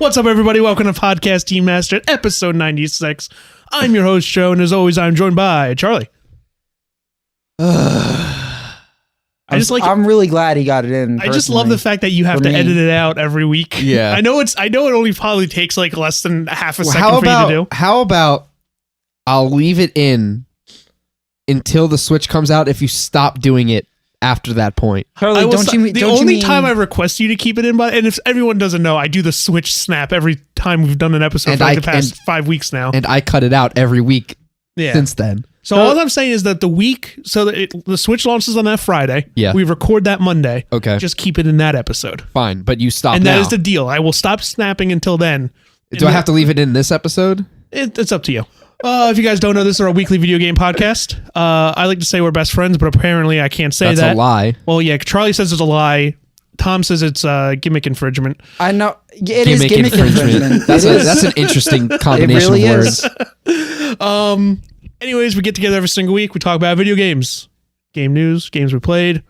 What's up, everybody? Welcome to Podcast Team Master, episode 96. I'm your host, Joe, and as always, I'm joined by Charlie. I'm really glad he got it in. I just love the fact that you have to edit it out every week. Yeah. I know it only probably takes like less than half a second for you to do. How about I'll leave it in until the Switch comes out if you stop doing it after that point. Charlie, the only time I request you to keep it in, and if everyone doesn't know, I do the Switch snap every time we've done an episode for the past 5 weeks now. And I cut it out every week since then. So all I'm saying is that the Switch launches on that Friday. Yeah. We record that Monday. Okay. Just keep it in that episode. Fine, but you stop and now. And that is the deal. I will stop snapping until then. Do I have to leave it in this episode? It's up to you. If you guys don't know, this is our weekly video game podcast. I like to say we're best friends, but apparently I can't say that. That's a lie. Well, yeah, Charlie says it's a lie. Tom says it's gimmick infringement. I know. It is gimmick infringement. That's an interesting combination really of words. Anyways, we get together every single week. We talk about video games, game news, games we played.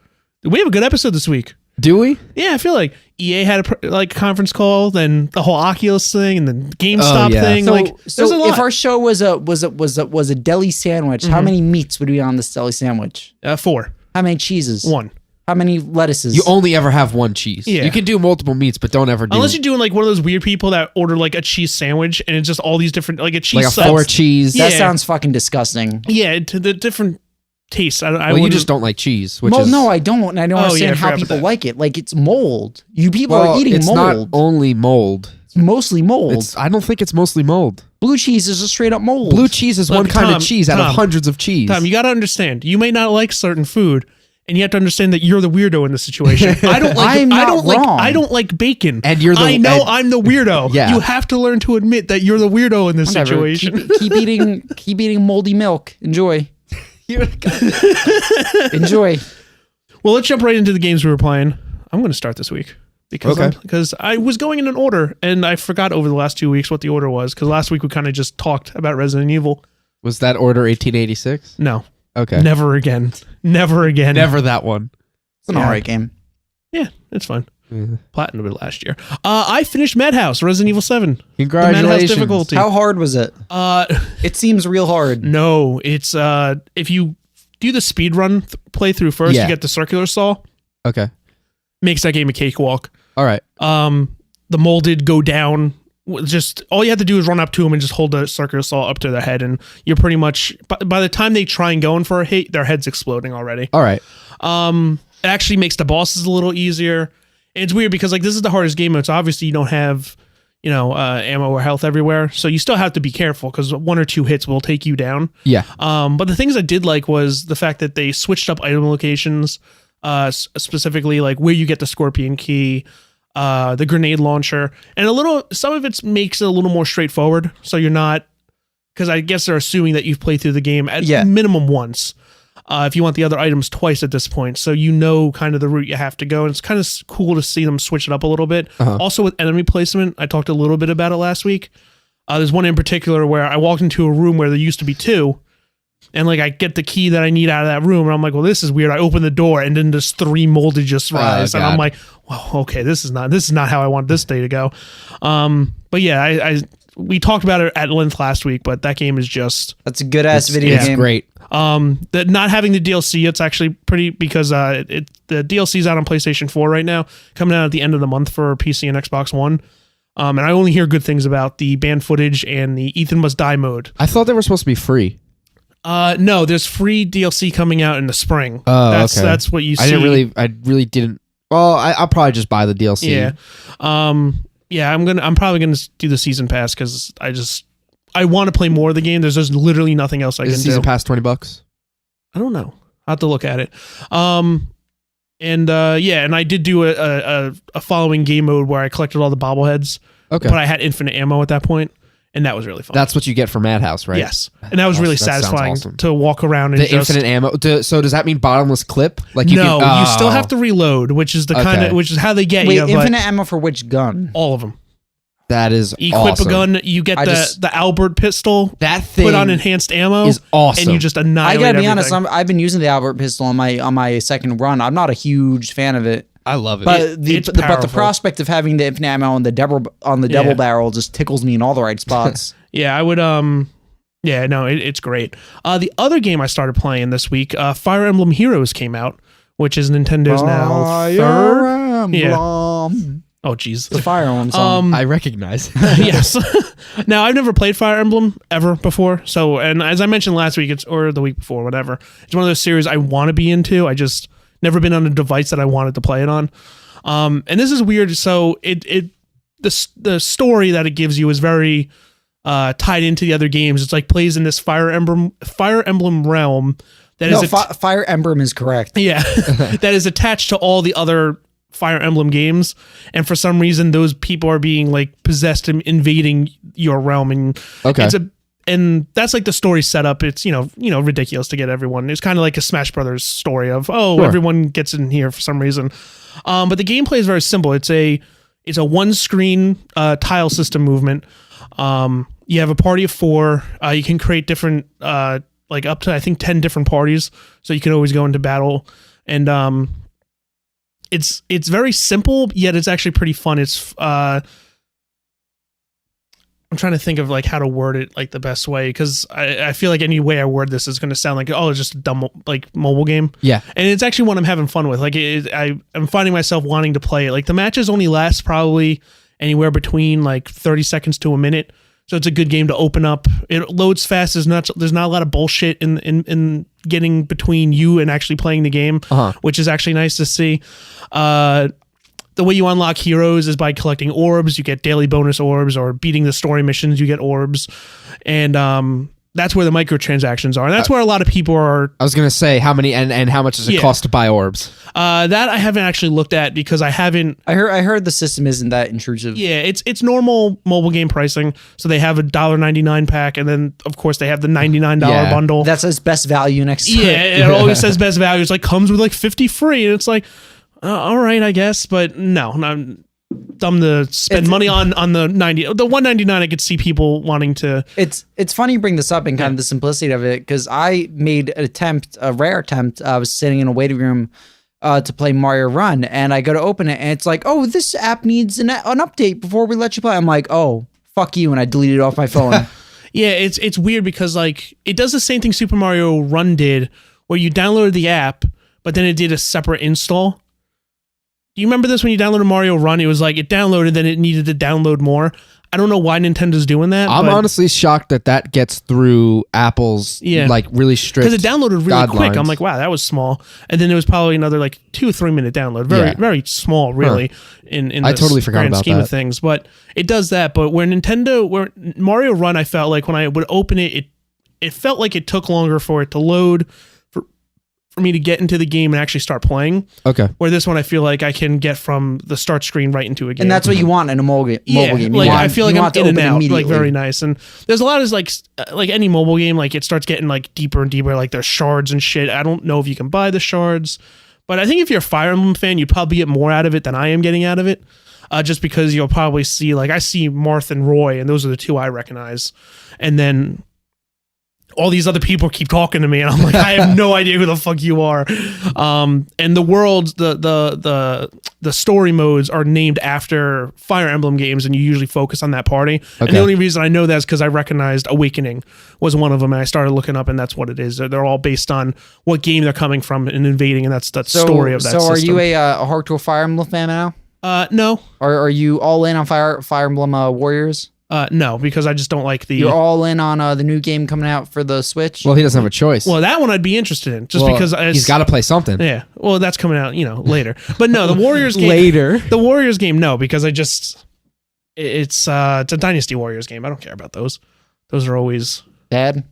We have a good episode this week. Do we? Yeah, I feel like EA had a conference call, then the whole Oculus thing, and then GameStop thing. So if our show was a deli sandwich, how many meats would be on this deli sandwich? 4. How many cheeses? 1. How many lettuces? You only ever have one cheese. Yeah. You can do multiple meats, but don't ever do. Unless you're doing like one of those weird people that order like a cheese sandwich and it's just all these different like a cheese like a 4 cheese. That sounds fucking disgusting. Yeah, to the different tastes. You just don't like cheese. No, I don't. And I don't understand how people like it. Like it's mold. You people are eating mold. It's not only mold. It's mostly mold. I don't think it's mostly mold. Blue cheese is just straight up mold. Blue cheese is one kind of cheese out of hundreds of cheese. Tom, you got to understand. You may not like certain food. And you have to understand that you're the weirdo in this situation. I don't like bacon. And you're I'm the weirdo. Yeah. You have to learn to admit that you're the weirdo in this situation. Keep eating moldy milk. Enjoy. Enjoy. Well, let's jump right into the games we were playing. I'm going to start this week because I was going in an order and I forgot over the last 2 weeks what the order was because last week we kind of just talked about Resident Evil. Was that order 1886? No. Okay. Never again. Never again. Never that one. It's an alright game. Yeah, it's fun. Platinum it last year. I finished Madhouse, Resident Evil 7. Congratulations. The Madhouse difficulty. How hard was it? It seems real hard. No, it's if you do the speedrun playthrough first, you get the circular saw. Okay. Makes that game a cakewalk. All right. The molded go down. Just all you have to do is run up to them and just hold the circular saw up to their head, and you're pretty much by the time they try and go in for a hit, their head's exploding already. All right. It actually makes the bosses a little easier. And it's weird because like this is the hardest game. It's obviously you don't have ammo or health everywhere, so you still have to be careful because 1 or 2 hits will take you down. Yeah. But the things I did like was the fact that they switched up item locations, specifically like where you get the scorpion key. The grenade launcher, and some of it makes it a little more straightforward. So you're not, because I guess they're assuming that you've played through the game at minimum once. If you want the other items twice at this point, so you know kind of the route you have to go, and it's kind of cool to see them switch it up a little bit. Also with enemy placement, I talked a little bit about it last week. There's one in particular where I walked into a room where there used to be 2. And like I get the key that I need out of that room, and I'm like, well, this is weird. I open the door, and then there's 3 molded just rise, and I'm like, well, okay, this is not how I want this day to go. But yeah, we talked about it at length last week, but that game is that's a good ass video game. It's great. Not having the DLC, it's actually pretty because the DLC's out on PlayStation 4 right now, coming out at the end of the month for PC and Xbox One. And I only hear good things about the banned footage and the Ethan Must Die mode. I thought they were supposed to be free. No, there's free DLC coming out in the spring. Oh, that's what you see. I really didn't. Well, I'll probably just buy the DLC. Yeah. Yeah, I'm probably gonna do the season pass because I want to play more of the game. There's just literally nothing else I can do. Is the season pass $20? I don't know. I'll have to look at it. And I did do a following game mode where I collected all the bobbleheads. Okay. But I had infinite ammo at that point. And that was really fun. That's what you get for Madhouse, right? Yes. And that was really satisfying to walk around and infinite ammo. So does that mean bottomless clip? Like you still have to reload, which is which is how they get you. Infinite ammo for which gun? All of them. That is Equip awesome. a gun, you get the Albert pistol. That thing put on enhanced ammo is awesome. And you just annihilate I gotta be everything. honest, I've been using the Albert pistol on my second run. I'm not a huge fan of it. I love it. But the powerful. prospect of having the infinite ammo on the double barrel just tickles me in all the right spots. Yeah, I would. Yeah, no, it's great. The other game I started playing this week, Fire Emblem Heroes came out, which is Nintendo's now third. Yeah. Oh, jeez. The Fire Emblem song. I recognize. Yes. Now, I've never played Fire Emblem ever before. So, and as I mentioned last week, or the week before, whatever, it's one of those series I want to be into. I just never been on a device that I wanted to play it on. And this is weird. So, the story that it gives you is very tied into the other games. It's like plays in this Fire Emblem realm that is Fire Emblem is correct. Yeah, that is attached to all the other Fire Emblem games, and for some reason those people are being like possessed and invading your realm, and and that's like the story setup. It's ridiculous to get everyone. It's kind of like a Smash Brothers story of everyone gets in here for some reason. But the gameplay is very simple. It's a one screen tile system movement. You have a party of 4. You can create different like up to I think 10 different parties, so you can always go into battle, and it's very simple, yet it's actually pretty fun. It's I'm trying to think of like how to word it like the best way, because I feel like any way I word this is going to sound like it's just a dumb like mobile game. Yeah, and it's actually one I'm having fun with. Like I'm finding myself wanting to play it. Like the matches only last probably anywhere between like 30 seconds to a minute. So it's a good game to open up. It loads fast. There's not a lot of bullshit in getting between you and actually playing the game, which is actually nice to see. The way you unlock heroes is by collecting orbs. You get daily bonus orbs, or beating the story missions, you get orbs. And that's where the microtransactions are. And that's where a lot of people are. I was going to say how many and how much does it cost to buy orbs? That I haven't actually looked at because I haven't. I heard the system isn't that intrusive. Yeah, it's normal mobile game pricing. So they have a $1.99 pack, and then of course they have the $99 bundle. That says best value next to it. Yeah, it always says best value. It's like comes with like 50 free, and it's like, all right, I guess, but no, I'm dumb to spend money on the $1.99. I could see people wanting to. It's funny you bring this up and kind of the simplicity of it, because I made a rare attempt. I was sitting in a waiting room to play Mario Run, and I go to open it, and it's like, oh, this app needs an update before we let you play. I'm like, oh, fuck you, and I deleted it off my phone. Yeah, it's weird because like it does the same thing Super Mario Run did, where you downloaded the app, but then it did a separate install. Do you remember this when you downloaded Mario Run? It was like it downloaded, then it needed to download more. I don't know why Nintendo's doing that. I'm honestly shocked that gets through Apple's like really strict. Because it downloaded really quick. I'm like, wow, that was small. And then there was probably another like 2 or 3 minute download. Very small, really. In I totally forgot grand about scheme that. of things. But it does that. But where Mario Run, I felt like when I would open it, it felt like it took longer for it to load. For me to get into the game and actually start playing. Okay. Where this one, I feel like I can get from the start screen right into a game. And that's what you want in a mobile game. I feel like I'm in and out, like very nice. And there's a lot of like any mobile game, like it starts getting like deeper and deeper. Like there's shards and shit. I don't know if you can buy the shards, but I think if you're a Fire Emblem fan, you'd probably get more out of it than I am getting out of it. Just because you'll probably see, like I see Marth and Roy, and those are the 2 I recognize. And then all these other people keep talking to me, and I'm like, I have no idea who the fuck you are. And the worlds, the story modes are named after Fire Emblem games, and you usually focus on that party. Okay. And the only reason I know that is because I recognized Awakening was one of them, and I started looking up, and that's what it is. They're all based on what game they're coming from and invading, and that's story of that system. So are you a hardcore Fire Emblem fan now? No. Or are you all in on Fire Emblem Warriors? No, because I just don't like the... You're all in on the new game coming out for the Switch? Well, he doesn't have a choice. Well, that one I'd be interested in, just because... He's got to play something. Yeah. Well, that's coming out, later. But no, the Warriors game... Later? The Warriors game, no, because I just... It's a Dynasty Warriors game. I don't care about those. Those are always... Bad?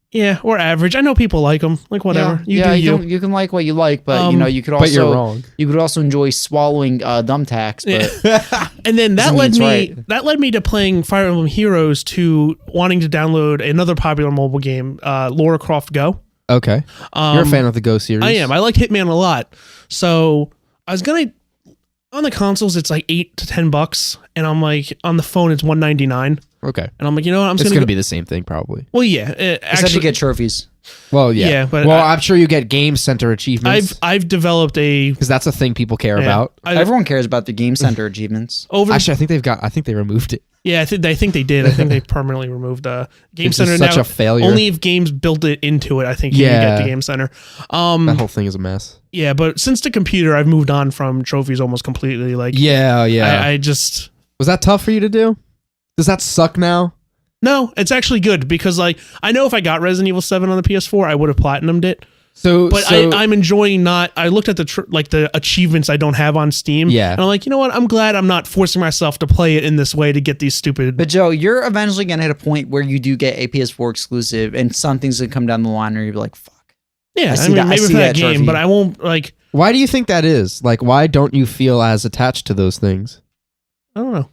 Yeah, or average. I know people like them. Like, whatever. Yeah, you can like what you like, but you could also... But you're wrong. You could also enjoy swallowing thumbtacks, but... And then that led me to playing Fire Emblem Heroes, to wanting to download another popular mobile game, Lara Croft Go. Okay. You're a fan of the Go series. I am. I like Hitman a lot. So I was going to... On the consoles, it's like $8 to $10, and I'm like, on the phone, it's $199, Okay. and I'm like, you know what, I'm It's just going gonna to be the same thing probably. Well, yeah, Except you get trophies. Well, yeah. Yeah, but well, I'm sure you get Game Center achievements I've developed a because that's a thing people care about. Everyone cares about the Game Center achievements. Actually, I think they removed it. Yeah, I think they did. I think they permanently removed Game This Center. is such now, a failure. Only if games built it into it, I think you can get the Game Center. That whole thing is a mess. Yeah, but since the computer, I've moved on from trophies almost completely. Like, Yeah. I just Was that tough for you to do? Does that suck now? no, it's actually good because like I know if I got Resident Evil 7 on the PS4, I would have platinumed it. But I'm enjoying not. I looked at the achievements I don't have on Steam. Yeah. And I'm like, you know what? I'm glad I'm not forcing myself to play it in this way to get these stupid. But Joe, you're eventually gonna hit a point where you do get a PS4 exclusive, and something's gonna come down the line where you'll be like, "Fuck." Yeah, I mean, maybe for that game, trophy. but I won't like. Why do you think that is? Like, why don't you feel as attached to those things? I don't know.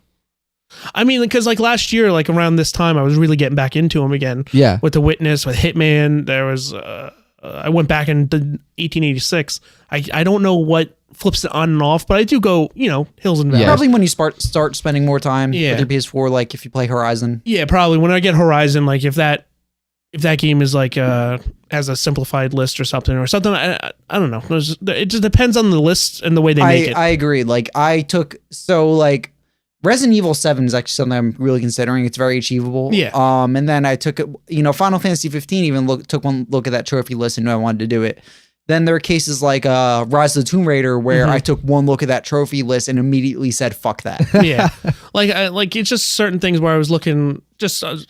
I mean, because like last year, like around this time, I was really getting back into them again. Yeah. With The Witness, with Hitman, there was. I went back and did 1886. I don't know what flips it on and off, but I do go, hills and valleys. Yeah. Probably when you start spending more time Yeah. with your PS4, like if you play Horizon. Yeah, probably when I get Horizon, like if that game is like has a simplified list or something, I don't know. It just depends on the list and the way they make it. I agree. Like Resident Evil 7 is actually something I'm really considering. It's very achievable. Yeah. And then I took it, Final Fantasy 15 even took one look at that trophy list and knew I wanted to do it. Then there are cases like Rise of the Tomb Raider where I took one look at that trophy list and immediately said, fuck that. Yeah. Like it's just certain things where I was looking,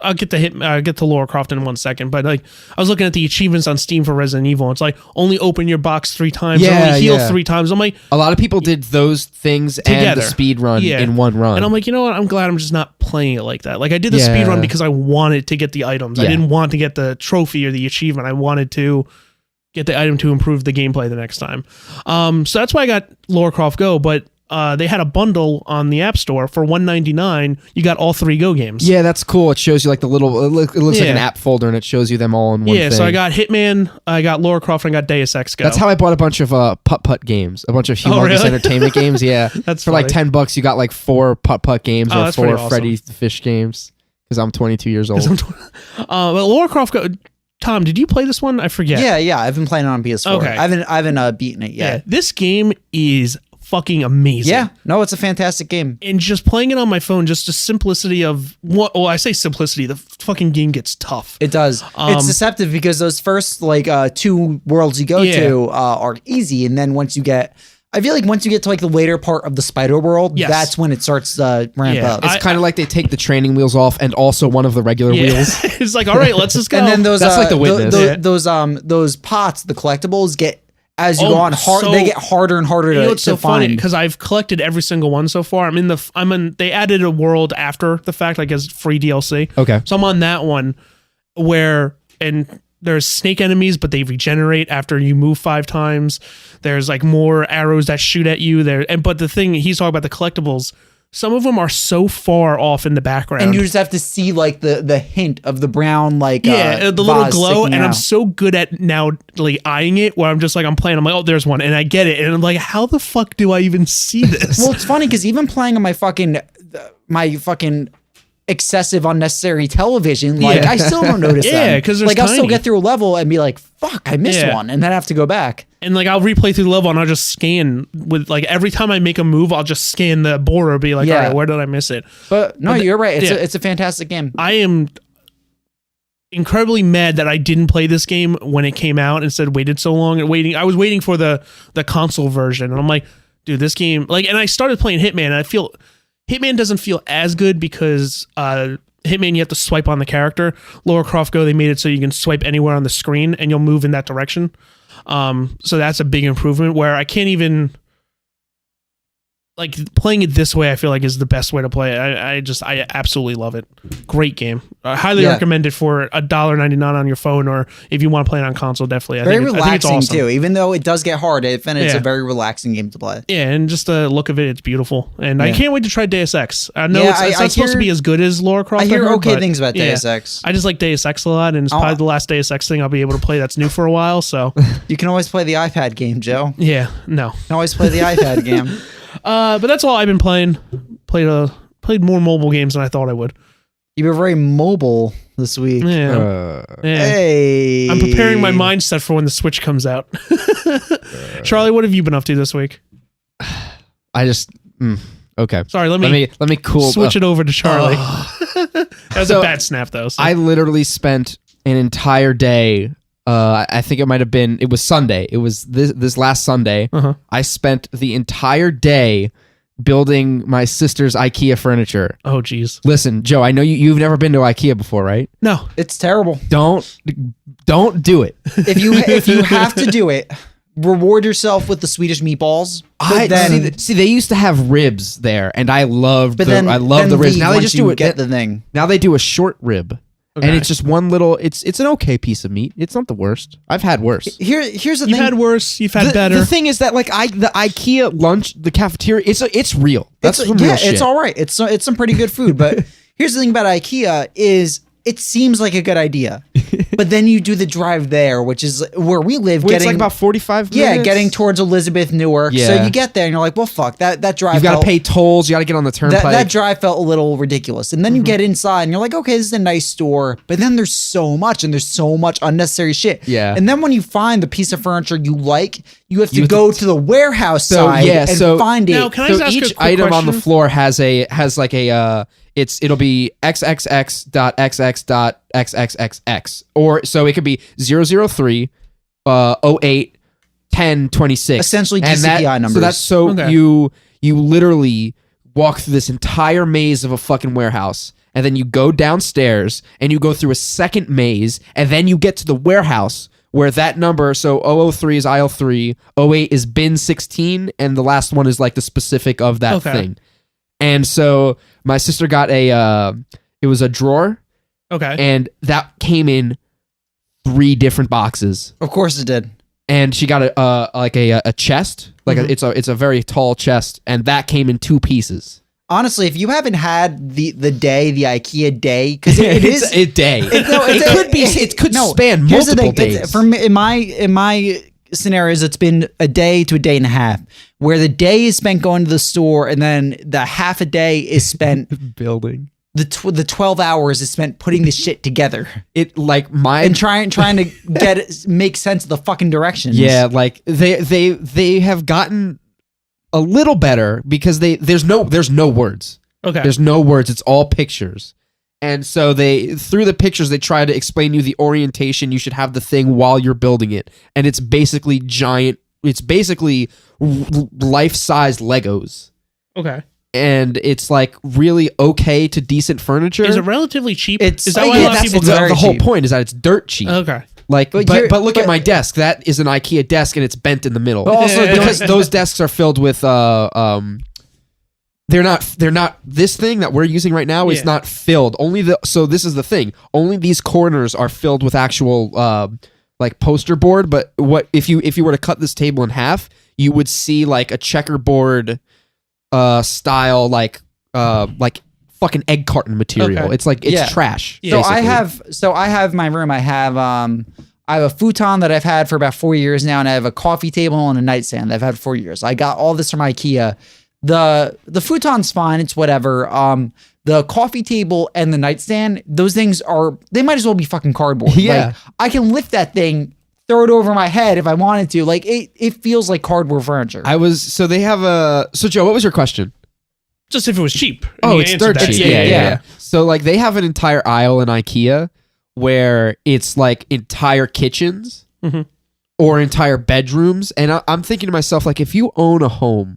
I'll get to Lara Croft in 1 second, but like I was looking at the achievements on Steam for Resident Evil. It's like only open your box 3 times, only heal 3 times. I'm like, a lot of people did those things together. And the speed run in one run. And I'm like, you know what? I'm glad I'm just not playing it like that. Like I did the speed run because I wanted to get the items. I didn't want to get the trophy or the achievement. I wanted to get the item to improve the gameplay the next time. So that's why I got Lara Croft Go, but they had a bundle on the App Store for $199. You got all 3 Go games. Yeah, that's cool. It shows you like the little, it looks like an app folder and it shows you them all in one thing. So I got Hitman, I got Lara Croft, and I got Deus Ex Go. That's how I bought a bunch of putt-putt games, a bunch of humongous really? entertainment games. Yeah. That's for funny. like $10, you got like 4 putt-putt games or that's 4 pretty awesome. Freddy the Fish games because I'm 22 years old. But Lara Croft Go... Tom, did you play this one? I forget. Yeah. I've been playing it on PS4. Okay. I haven't beaten it yet. Yeah, this game is fucking amazing. Yeah. No, it's a fantastic game. And just playing it on my phone, just the simplicity of what? Well, I say simplicity. The fucking game gets tough. It does. It's deceptive because those first 2 worlds you go to are easy, and then once you get to like the later part of the spider world, that's when it starts to ramp up. It's kind of like they take the training wheels off and also one of the regular wheels. It's like, all right, let's just go. And then those That's like The Witness. Those pots, the collectibles get as you go on hard. They get harder and harder to what's so funny find. because I've collected every single one so far. They added a world after the fact, like as free DLC. Okay. So I'm on that one where there's snake enemies, but they regenerate after you move 5 times. There's like more arrows that shoot at you there. But the thing he's talking about the collectibles, some of them are so far off in the background. And you just have to see like the hint of the brown the little glow. And out. I'm so good at now like eyeing it where I'm just like, I'm playing. I'm like, oh, there's one. And I get it. And I'm like, how the fuck do I even see this? Well, it's funny because even playing on my fucking excessive unnecessary television, I still don't notice them. Yeah, because I'll still get through a level and be like, fuck, I missed one, and then I have to go back. And like I'll replay through the level and I'll just scan with like every time I make a move, I'll just scan the border, be like, all right, where did I miss it? But no, you're right. It's a fantastic game. I am incredibly mad that I didn't play this game when it came out, instead waited so long and waiting. I was waiting for the console version, and I'm like, dude, this game and I started playing Hitman, and I feel Hitman doesn't feel as good because Hitman, you have to swipe on the character. Lara Croft Go, they made it so you can swipe anywhere on the screen and you'll move in that direction. So that's a big improvement where I can't even playing it this way. I feel like is the best way to play it. I absolutely love it. Great game. I highly recommend it for $1.99 on your phone, or if you want to play it on console, definitely. I think it's awesome too. Even though it does get hard, it's a very relaxing game to play. Yeah, and just the look of it, it's beautiful. And I can't wait to try Deus Ex. I know it's not supposed to be as good as Lara Croft. I hear okay things about Deus Ex. I just like Deus Ex a lot, and it's probably the last Deus Ex thing I'll be able to play that's new for a while. So you can always play the iPad game, Joe. Yeah, no. You can always play the iPad game. But that's all I've been playing. Played more mobile games than I thought I would. You were very mobile this week. Yeah. Yeah. Hey. I'm preparing my mindset for when the Switch comes out. Charlie, what have you been up to this week? I just okay. Sorry, let me cool. switch it over to Charlie. That was a bad snap though. So. I literally spent an entire day. I think it was Sunday. It was this last Sunday. Uh-huh. I spent the entire day building my sister's IKEA furniture. Oh, geez. Listen, Joe, I know you've never been to IKEA before, right? No. It's terrible. Don't do it. If you have to do it, reward yourself with the Swedish meatballs. See, they used to have ribs there, and I loved the ribs. leave Now they once just you do it. Get the thing. Now they do a short rib. Okay. And it's just one little. It's an okay piece of meat. It's not the worst. I've had worse. Here's the You've thing. had worse. You've had better. The thing is that the IKEA lunch, the cafeteria, it's real. That's some real shit. It's all right. It's some pretty good food. But here's the thing about IKEA is it seems like a good idea, but then you do the drive there, which is where we live. It's like about 45 minutes. Yeah, getting towards Elizabeth, Newark. Yeah. So you get there and you're like, well, fuck that drive. You've got to pay tolls. You got to get on the turnpike. That drive felt a little ridiculous. And then you get inside and you're like, okay, this is a nice store. But then there's so much unnecessary shit. Yeah. And then when you find the piece of furniture you like, you have to go to the warehouse side and find Now, it. can I just ask each a quick item on the question? floor has it'll be xxx.xx.xxxx, or so it could be 003 08 10 26. Essentially And GCPI numbers. So Okay. you literally walk through this entire maze of a fucking warehouse, and then you go downstairs and you go through a second maze, and then you get to the warehouse where that number, so 003 is aisle 3, 08 is bin 16, and the last one is like the specific of that thing. And so my sister got it was a drawer, Okay. and that came in 3 different boxes. Of course it did. And she got a chest, like it's a very tall chest, and that came in 2 pieces. Honestly, if you haven't had the IKEA day, because it is a day. It could span here's the multiple thing. days. For me, in my scenarios, it's been a day to a day and a half, where the day is spent going to the store, and then the half a day is spent building. The 12 hours is spent putting the shit together It like and trying to make sense of the fucking directions. Yeah, like they have gotten a little better because there's no words. Okay. There's no words. It's all pictures. And so through the pictures, they try to explain to you the orientation you should have the thing while you're building it. And it's basically life-size Legos. Okay. And it's like really okay to decent furniture. Is it relatively cheap? It's- is that oh, why yeah, a lot of people it's go? very the whole cheap. point is that it's dirt cheap. Okay. Like, But but, you're- look at but- my desk. That is an IKEA desk, and it's bent in the middle. But also, because those desks are filled with they're not this thing that we're using right now is Yeah. not filled. So this is the thing. Only these corners are filled with actual like poster board. But what if you were to cut this table in half, you would see like a checkerboard style like fucking egg carton material. Okay. It's like it's Yeah. trash. Yeah. So I have my room. I have a futon that I've had for about 4 years now, and I have a coffee table and a nightstand that I've had for 4 years. I got all this from IKEA. The futon's fine, it's whatever. The coffee table and the nightstand, those things they might as well be fucking cardboard. Yeah. Like, I can lift that thing, throw it over my head if I wanted to. Like it feels like cardboard furniture. So Joe, what was your question? Just if it was cheap. Oh, You it's answered dirt that. cheap. Yeah. So like they have an entire aisle in IKEA where it's like entire kitchens Mhm. or entire bedrooms, and I'm thinking to myself, like, if you own a home,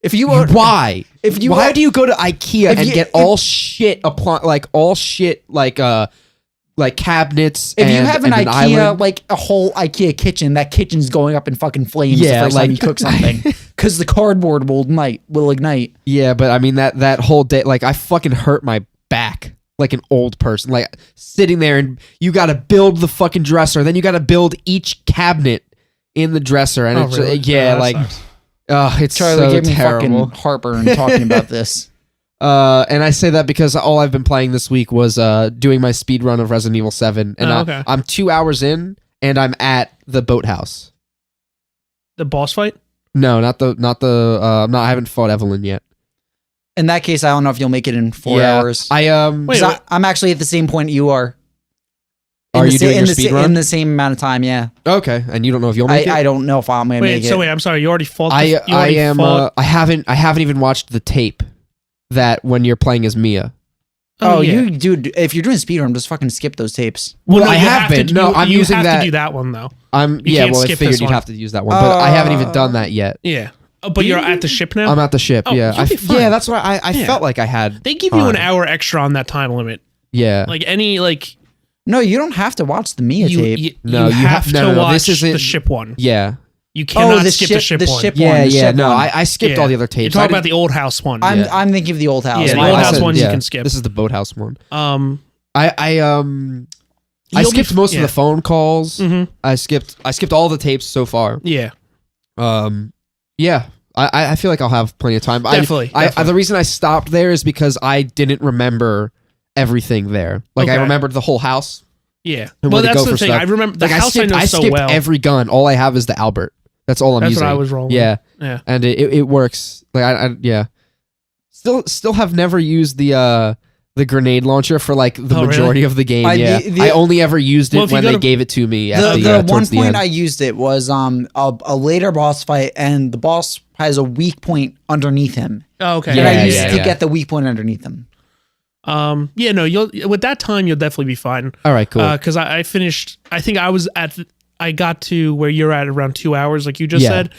if you why? Why own- do you go to IKEA and get all shit like cabinets? If you and- have an and IKEA, island? like a whole IKEA kitchen, that kitchen's going up in fucking flames Yeah, the first like- time you cook something, because the cardboard will ignite. Yeah, but I mean that whole day, like I fucking hurt my back like an old person, like sitting there and you got to build the fucking dresser, then you got to build each cabinet in the dresser, and Oh, it's really? yeah, that like sucks. it's Charlie so gave me terrible. fucking heartburn talking about this. And I say that because all I've been playing this week was doing my speed run of Resident Evil 7, and okay. I'm 2 hours in, and I'm at the boathouse. The boss fight? No, not the. No, I haven't fought Evelyn yet. In that case, I don't know if you'll make it in 4 hours. Wait, I'm actually at the same point you are. Are you doing your speed run? In the same amount of time, yeah. Okay, and you don't know if you'll make it. I don't know if I'm gonna make it. So wait, I'm sorry. You already fought. I haven't even watched the tape that when you're playing as Mia. Oh, yeah. Dude, if you're doing speedrun, just fucking skip those tapes. Well, no, I have been. I'm using that. You have to do that one though. I figured you'd have to use that one, but I haven't even done that yet. Yeah. Oh, but you're at the ship now? I'm at the ship, yeah. You'll be fine. Yeah, that's what I felt like I had. They give you an hour extra on that time limit. Yeah. No, you don't have to watch the Mia tape. You have to watch the ship one. Yeah. You cannot skip the ship one. I skipped all the other tapes. You're talking about the old house one. I'm thinking of the old house. Yeah, the old house one you can skip. This is the boathouse one. I skipped most of the phone calls. Mm-hmm. I skipped all the tapes so far. Yeah. Yeah. I feel like I'll have plenty of time. Definitely. The reason I stopped there is because I didn't remember everything there. Like I remembered the whole house. Yeah. Well, that's the thing. I remember the house I know so well. I skipped every gun. All I have is the Albert. That's all I'm using. That's what I was rolling. Yeah. Yeah. And it works. Like yeah. Still have never used the grenade launcher for like the majority of the game. I only ever used it when they gave it to me. The one point I used it was a later boss fight, and the boss has a weak point underneath him. Oh, okay. And I used it to get the weak point underneath him. You'll with that time you'll definitely be fine. All right, cool. Because I finished. I think I got to where you're at around 2 hours, like you just said,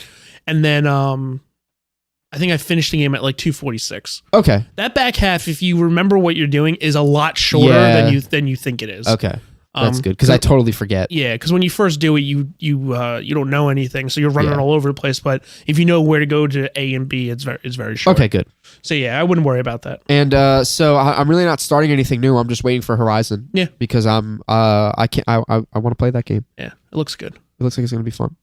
and then I think I finished the game at like 2:46. Okay. That back half, if you remember what you're doing, is a lot shorter than you think it is. Okay. That's good because I totally forget. Yeah, because when you first do it, you don't know anything, so you're running all over the place. But if you know where to go to A and B, it's very short. Okay, good. So yeah, I wouldn't worry about that. And so I'm really not starting anything new. I'm just waiting for Horizon. Yeah, because I want to play that game. Yeah, it looks good. It looks like it's gonna be fun.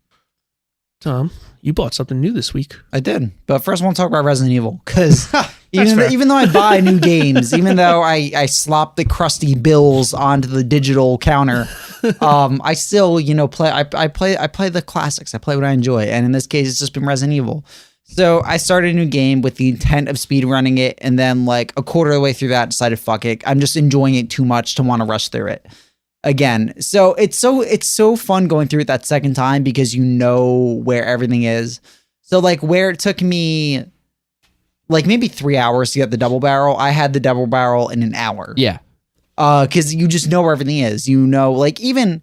Tom, you bought something new this week. I did, but first I want to talk about Resident Evil because even though I buy new games, even though I slop the crusty bills onto the digital counter, I still play. I play the classics. I play what I enjoy, and in this case, it's just been Resident Evil. So I started a new game with the intent of speedrunning it, and then like a quarter of the way through that, decided fuck it, I'm just enjoying it too much to want to rush through it again. So it's so fun going through it that second time because you know where everything is. So like where it took me like maybe 3 hours to get the double barrel, I had the double barrel in an hour. Yeah. Because you just know where everything is. You know, like even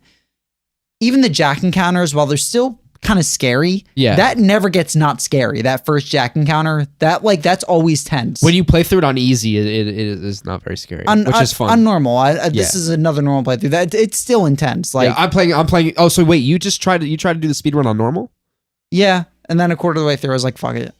the Jack encounters, while they're still kind of scary, that never gets not scary. That first Jack encounter, that's always tense. When you play through it on easy, it is not very scary, which is fun. On normal, this is another normal playthrough. That it's still intense. Like I'm playing. Oh, so wait, you tried to do the speedrun on normal? Yeah, and then a quarter of the way through, I was like, fuck it.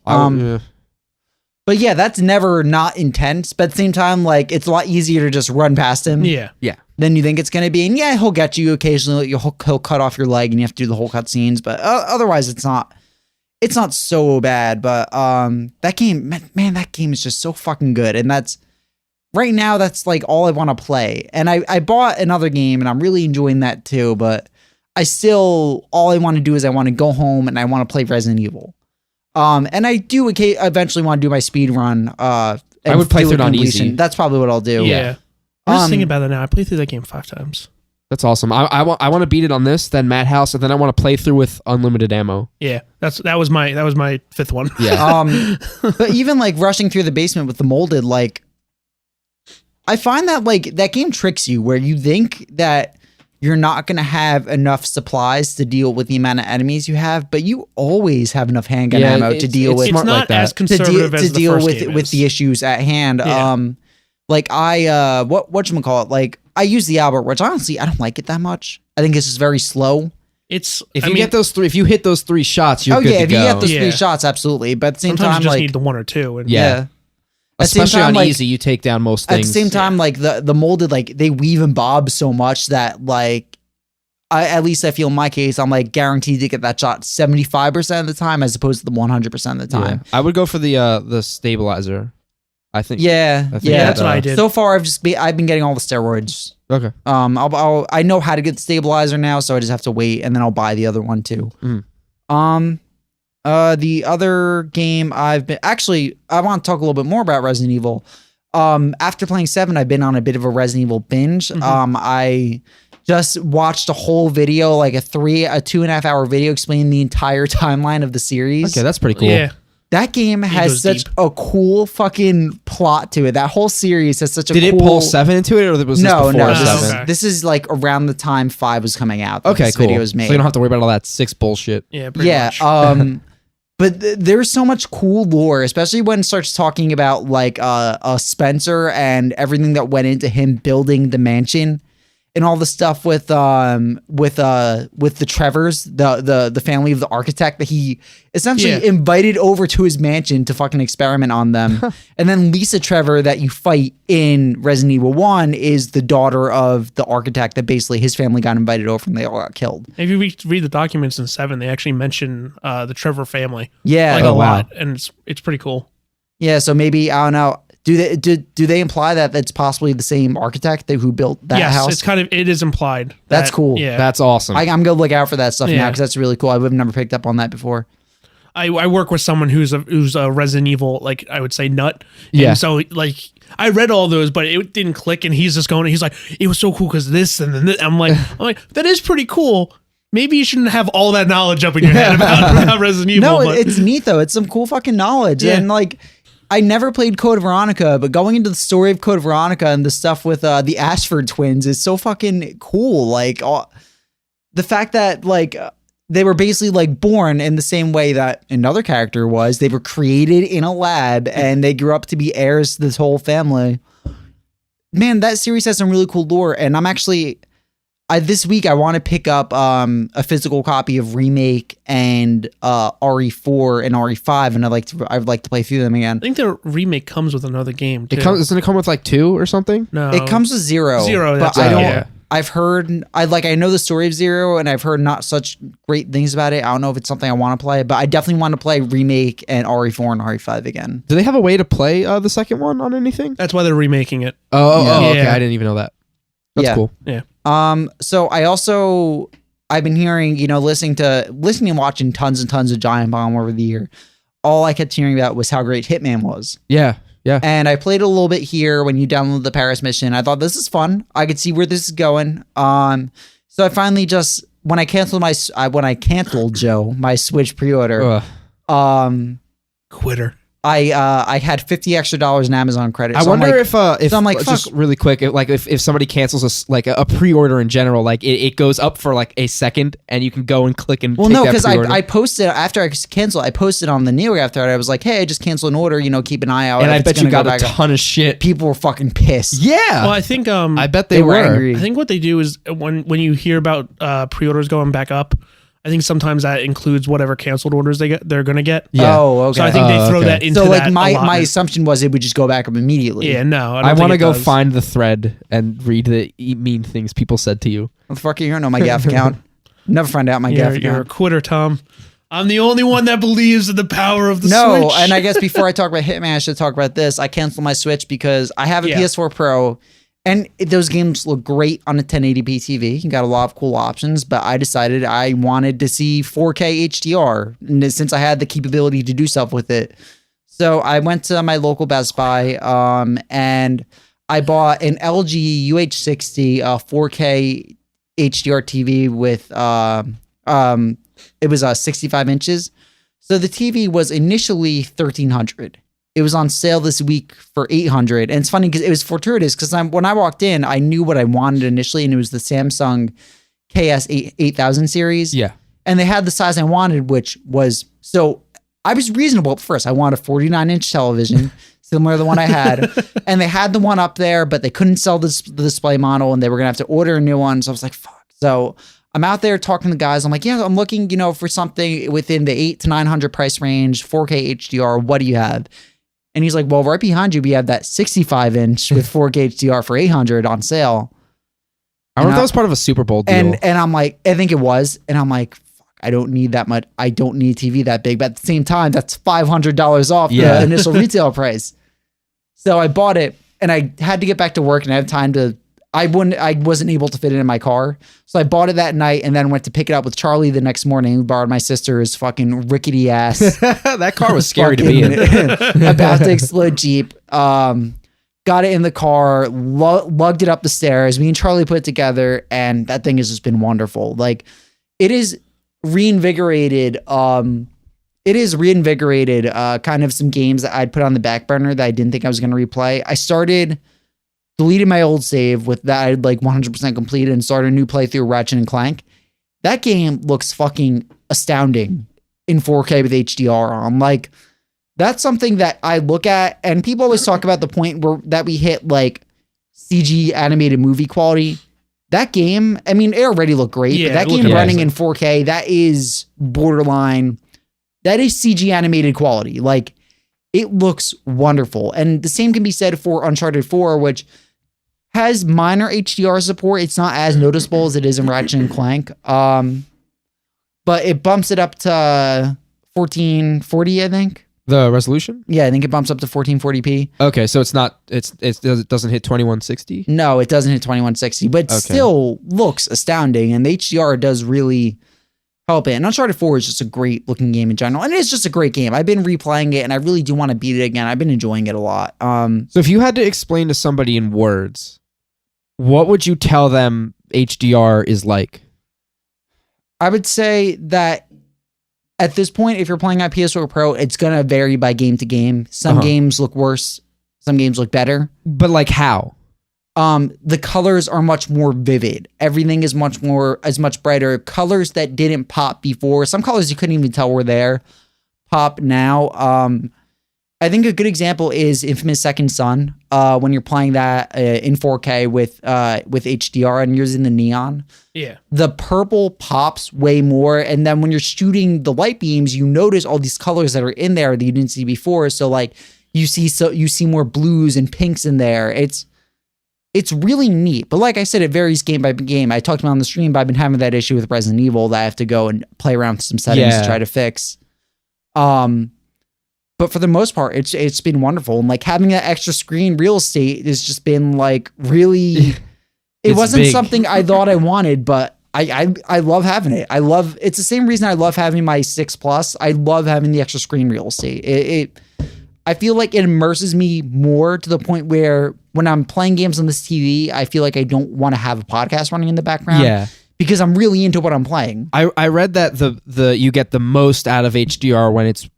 But yeah, that's never not intense. But at the same time, like it's a lot easier to just run past him. Yeah. Than you think it's going to be. And yeah, he'll get you occasionally. He'll cut off your leg and you have to do the whole cutscenes. But otherwise, it's not so bad. But that game, man, that game is just so fucking good. And that's right now, that's like all I want to play. And I bought another game and I'm really enjoying that too. But all I want to do is I want to go home and I want to play Resident Evil. And I do eventually want to do my speed run. I would play through it on easy. That's probably what I'll do. Yeah. I'm just thinking about that now. I played through that game 5 times. That's awesome. I want to beat it on this, then Madhouse, and then I want to play through with unlimited ammo. Yeah, that was my 5th one. Yeah. But even like rushing through the basement with the molded, like I find that like that game tricks you where you think that you're not going to have enough supplies to deal with the amount of enemies you have, but you always have enough handgun ammo to deal with. It's not like that. as conservative as to deal the first with game with is. the issues at hand. Yeah. Like whatchamacallit, like I use the Albert, which honestly I don't like it that much. I think it's just very slow. If you hit those 3 shots, you're good to go. If you get those 3 shots, absolutely. But at the same sometimes time, you just like need the 1 or 2. And yeah. Especially time, on like, easy, you take down most things. At the same time, like the molded, like they weave and bob so much that like at least I feel in my case, I'm like guaranteed to get that shot 75% of the time as opposed to the 100% of the time. I would go for the stabilizer. I think. Yeah, that's what I did. So far, I've been getting all the steroids. Okay. I know how to get the stabilizer now, so I just have to wait, and then I'll buy the other one too. The other game I want to talk a little bit more about Resident Evil. After playing 7, I've been on a bit of a Resident Evil binge. I just watched a whole video, like a 2.5 hour video explaining the entire timeline of the series. Okay, that's pretty cool. Yeah. That game has such a cool fucking plot to it. That whole series has such a Did cool... it pull 7 into it, or was this No, before no. 7? Okay. This is like around the time 5 was coming out. That Okay, this cool. video was made. So you don't have to worry about all that 6 bullshit. Yeah, pretty much. But there's so much cool lore, especially when it starts talking about like Spencer and everything that went into him building the mansion, and all the stuff with the Trevors, the family of the architect that he essentially invited over to his mansion to fucking experiment on them. And then Lisa Trevor that you fight in Resident Evil 1 is the daughter of the architect that basically his family got invited over and they all got killed. If you read the documents in 7, they actually mention the Trevor family. Yeah. Like Oh, a wow. lot, and it's pretty cool. Yeah, so maybe, I don't know. Do they imply that that's possibly the same architect who built that Yes, house? it is implied. That's cool. Yeah. That's awesome. I'm gonna look out for that stuff now Yeah. because that's really cool. I've never picked up on that before. I work with someone who's a Resident Evil, like I would say, nut. And Yeah. so like I read all those, but it didn't click, and he's just going. He's like, it was so cool because this and then this. I'm like that is pretty cool. Maybe you shouldn't have all that knowledge up in your head about Resident Evil. No, but it's neat though. It's some cool fucking knowledge. Yeah. And like, I never played Code Veronica, but going into the story of Code Veronica and the stuff with the Ashford twins is so fucking cool. Like the fact that like they were basically like born in the same way that another character was. They were created in a lab and they grew up to be heirs to this whole family. Man, that series has some really cool lore, and I'm actually this week I want to pick up a physical copy of Remake and RE4 and RE5, and I'd like to play through them again. I think the remake comes with another game too. Doesn't it come with like 2 or something? No, It comes with Zero. Zero, but that's I it, don't. yeah. I've heard I know the story of Zero, and I've heard not such great things about it. I don't know if it's something I want to play, but I definitely want to play Remake and RE4 and RE5 again. Do they have a way to play the second one on anything? That's why they're remaking it. Oh, okay. Yeah. I didn't even know that. That's Yeah. cool. Yeah. So I've been hearing, listening and watching tons and tons of Giant Bomb over the year. All I kept hearing about was how great Hitman was. Yeah. Yeah. And I played a little bit here when you download the Paris mission. I thought this is fun. I could see where this is going. So I finally when I canceled Joe, my Switch pre-order, Ugh. Quitter. I had $50 extra in Amazon credit. I So I'm wonder like- if so I'm like, just fuck. really quick, if somebody cancels a pre-order in general, like it goes up for like a second, and you can go and click and Well, take no, that because pre-order. I posted after I canceled. I posted on the Neo after it. I was like, "Hey, I just canceled an order. Keep an eye out." and if I it's bet you gonna go got a back up." ton of shit. People were fucking pissed. Yeah, Well, I think I bet they They were were. angry. I think what they do is when you hear about pre-orders going back up, I think sometimes that includes whatever canceled orders they're gonna get. Yeah. Oh, okay. So I think they throw okay. that into So like that my allotment. assumption was it would just go back up immediately. Yeah, no, I want to go find the thread and read the mean things people said to you. What the fuck? You don't know my GAF account. Never find out my GAF You're a account. quitter, Tom. I'm the only one that believes in the power of the No, Switch. and I guess before I talk about Hitman, I should talk about this. I canceled my Switch because I have a Yeah. PS4 Pro, and those games look great on a 1080p TV. You got a lot of cool options, but I decided I wanted to see 4K HDR, and since I had the capability to do stuff with it. So I went to my local Best Buy, and I bought an LG UH60 4K HDR TV with it was 65 inches. So the TV was initially $1,300. It was on sale this week for $800. And it's funny because it was fortuitous because when I walked in, I knew what I wanted initially, and it was the Samsung KS8000 series. Yeah. And they had the size I wanted, which was so I was reasonable at first. I wanted a 49-inch television, similar to the one I had. And they had the one up there, but they couldn't sell the display model, and they were going to have to order a new one. So I was like, fuck. So I'm out there talking to guys. I'm like, yeah, I'm looking, for something within the $800 to $900 price range, 4K HDR. What do you have? And he's like, well, right behind you, we have that 65-inch with 4K HDR for $800 on sale. I wonder if that was part of a Super Bowl deal. And I'm like, I think it was. And I'm like, fuck, I don't need that much. I don't need a TV that big. But at the same time, that's $500 off Yeah. the initial retail price. So I bought it, and I had to get back to work, and I have time to I wasn't able to fit it in my car. So I bought it that night and then went to pick it up with Charlie the next morning, who borrowed my sister's fucking rickety ass. That car was scary to be in. About to explode Jeep. Got it in the car, lugged it up the stairs. Me and Charlie put it together, and that thing has just been wonderful. Like, it is reinvigorated. Kind of some games that I'd put on the back burner that I didn't think I was going to replay. I started deleting my old save with that I'd like 100% completed and started a new playthrough of Ratchet and Clank. That game looks fucking astounding in 4K with HDR on. Like, that's something that I look at, and people always talk about the point that we hit like CG animated movie quality. That game, I mean, it already looked great, but that game running in 4K, that is borderline. That is CG animated quality. Like, it looks wonderful. And the same can be said for Uncharted 4, which has minor HDR support. It's not as noticeable as it is in Ratchet and Clank. But it bumps it up to 1440, I think. The resolution? Yeah, I think it bumps up to 1440p. Okay, so it doesn't hit 2160? No, it doesn't hit 2160, but it still looks astounding, and the HDR does really help it. And Uncharted 4 is just a great looking game in general, and it's just a great game. I've been replaying it, and I really do want to beat it again. I've been enjoying it a lot. So if you had to explain to somebody in words, what would you tell them HDR is like? I would say that at this point, if you're playing on PS4 Pro, it's going to vary by game to game. Some games look worse. Some games look better. But like how? The colors are much more vivid. Everything is much brighter. Colors that didn't pop before. Some colors you couldn't even tell were there pop now. I think a good example is Infamous Second Son. When you're playing that in 4K with HDR and you're using the neon. Yeah. The purple pops way more, and then when you're shooting the light beams, you notice all these colors that are in there that you didn't see before. So like you see more blues and pinks in there. It's really neat. But like I said, it varies game by game. I talked about on the stream, but I've been having that issue with Resident Evil that I have to go and play around with some settings to try to fix. But for the most part, it's been wonderful. And like having that extra screen real estate has just been like really. It wasn't big. Something I thought I wanted, but I love having it. It's the same reason I love having my 6 Plus. I love having the extra screen real estate. I feel like it immerses me more to the point where when I'm playing games on this TV, I feel like I don't want to have a podcast running in the background. Yeah. Because I'm really into what I'm playing. I read that the you get the most out of HDR when it's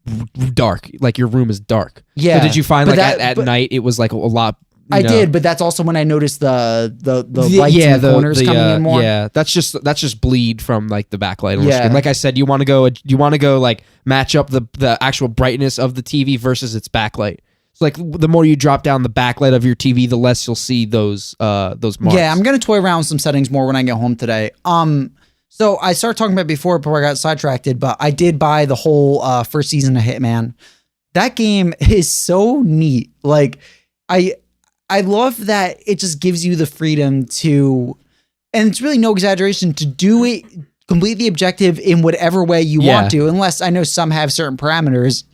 dark, like your room is dark. Yeah. So did you find like at night it was like a lot? I did, but that's also when I noticed the lights in the corners coming in more. Yeah, that's just bleed from like the backlight on the screen. Like I said, you want to go like match up the actual brightness of the TV versus its backlight. So like the more you drop down the backlight of your TV, the less you'll see those marks. Yeah, I'm gonna toy around with some settings more when I get home today. So I started talking about before I got sidetracked, but I did buy the whole first season of Hitman. That game is so neat. Like I love that it just gives you the freedom to, and it's really no exaggeration, to do it, complete the objective in whatever way you want to, unless I know some have certain parameters.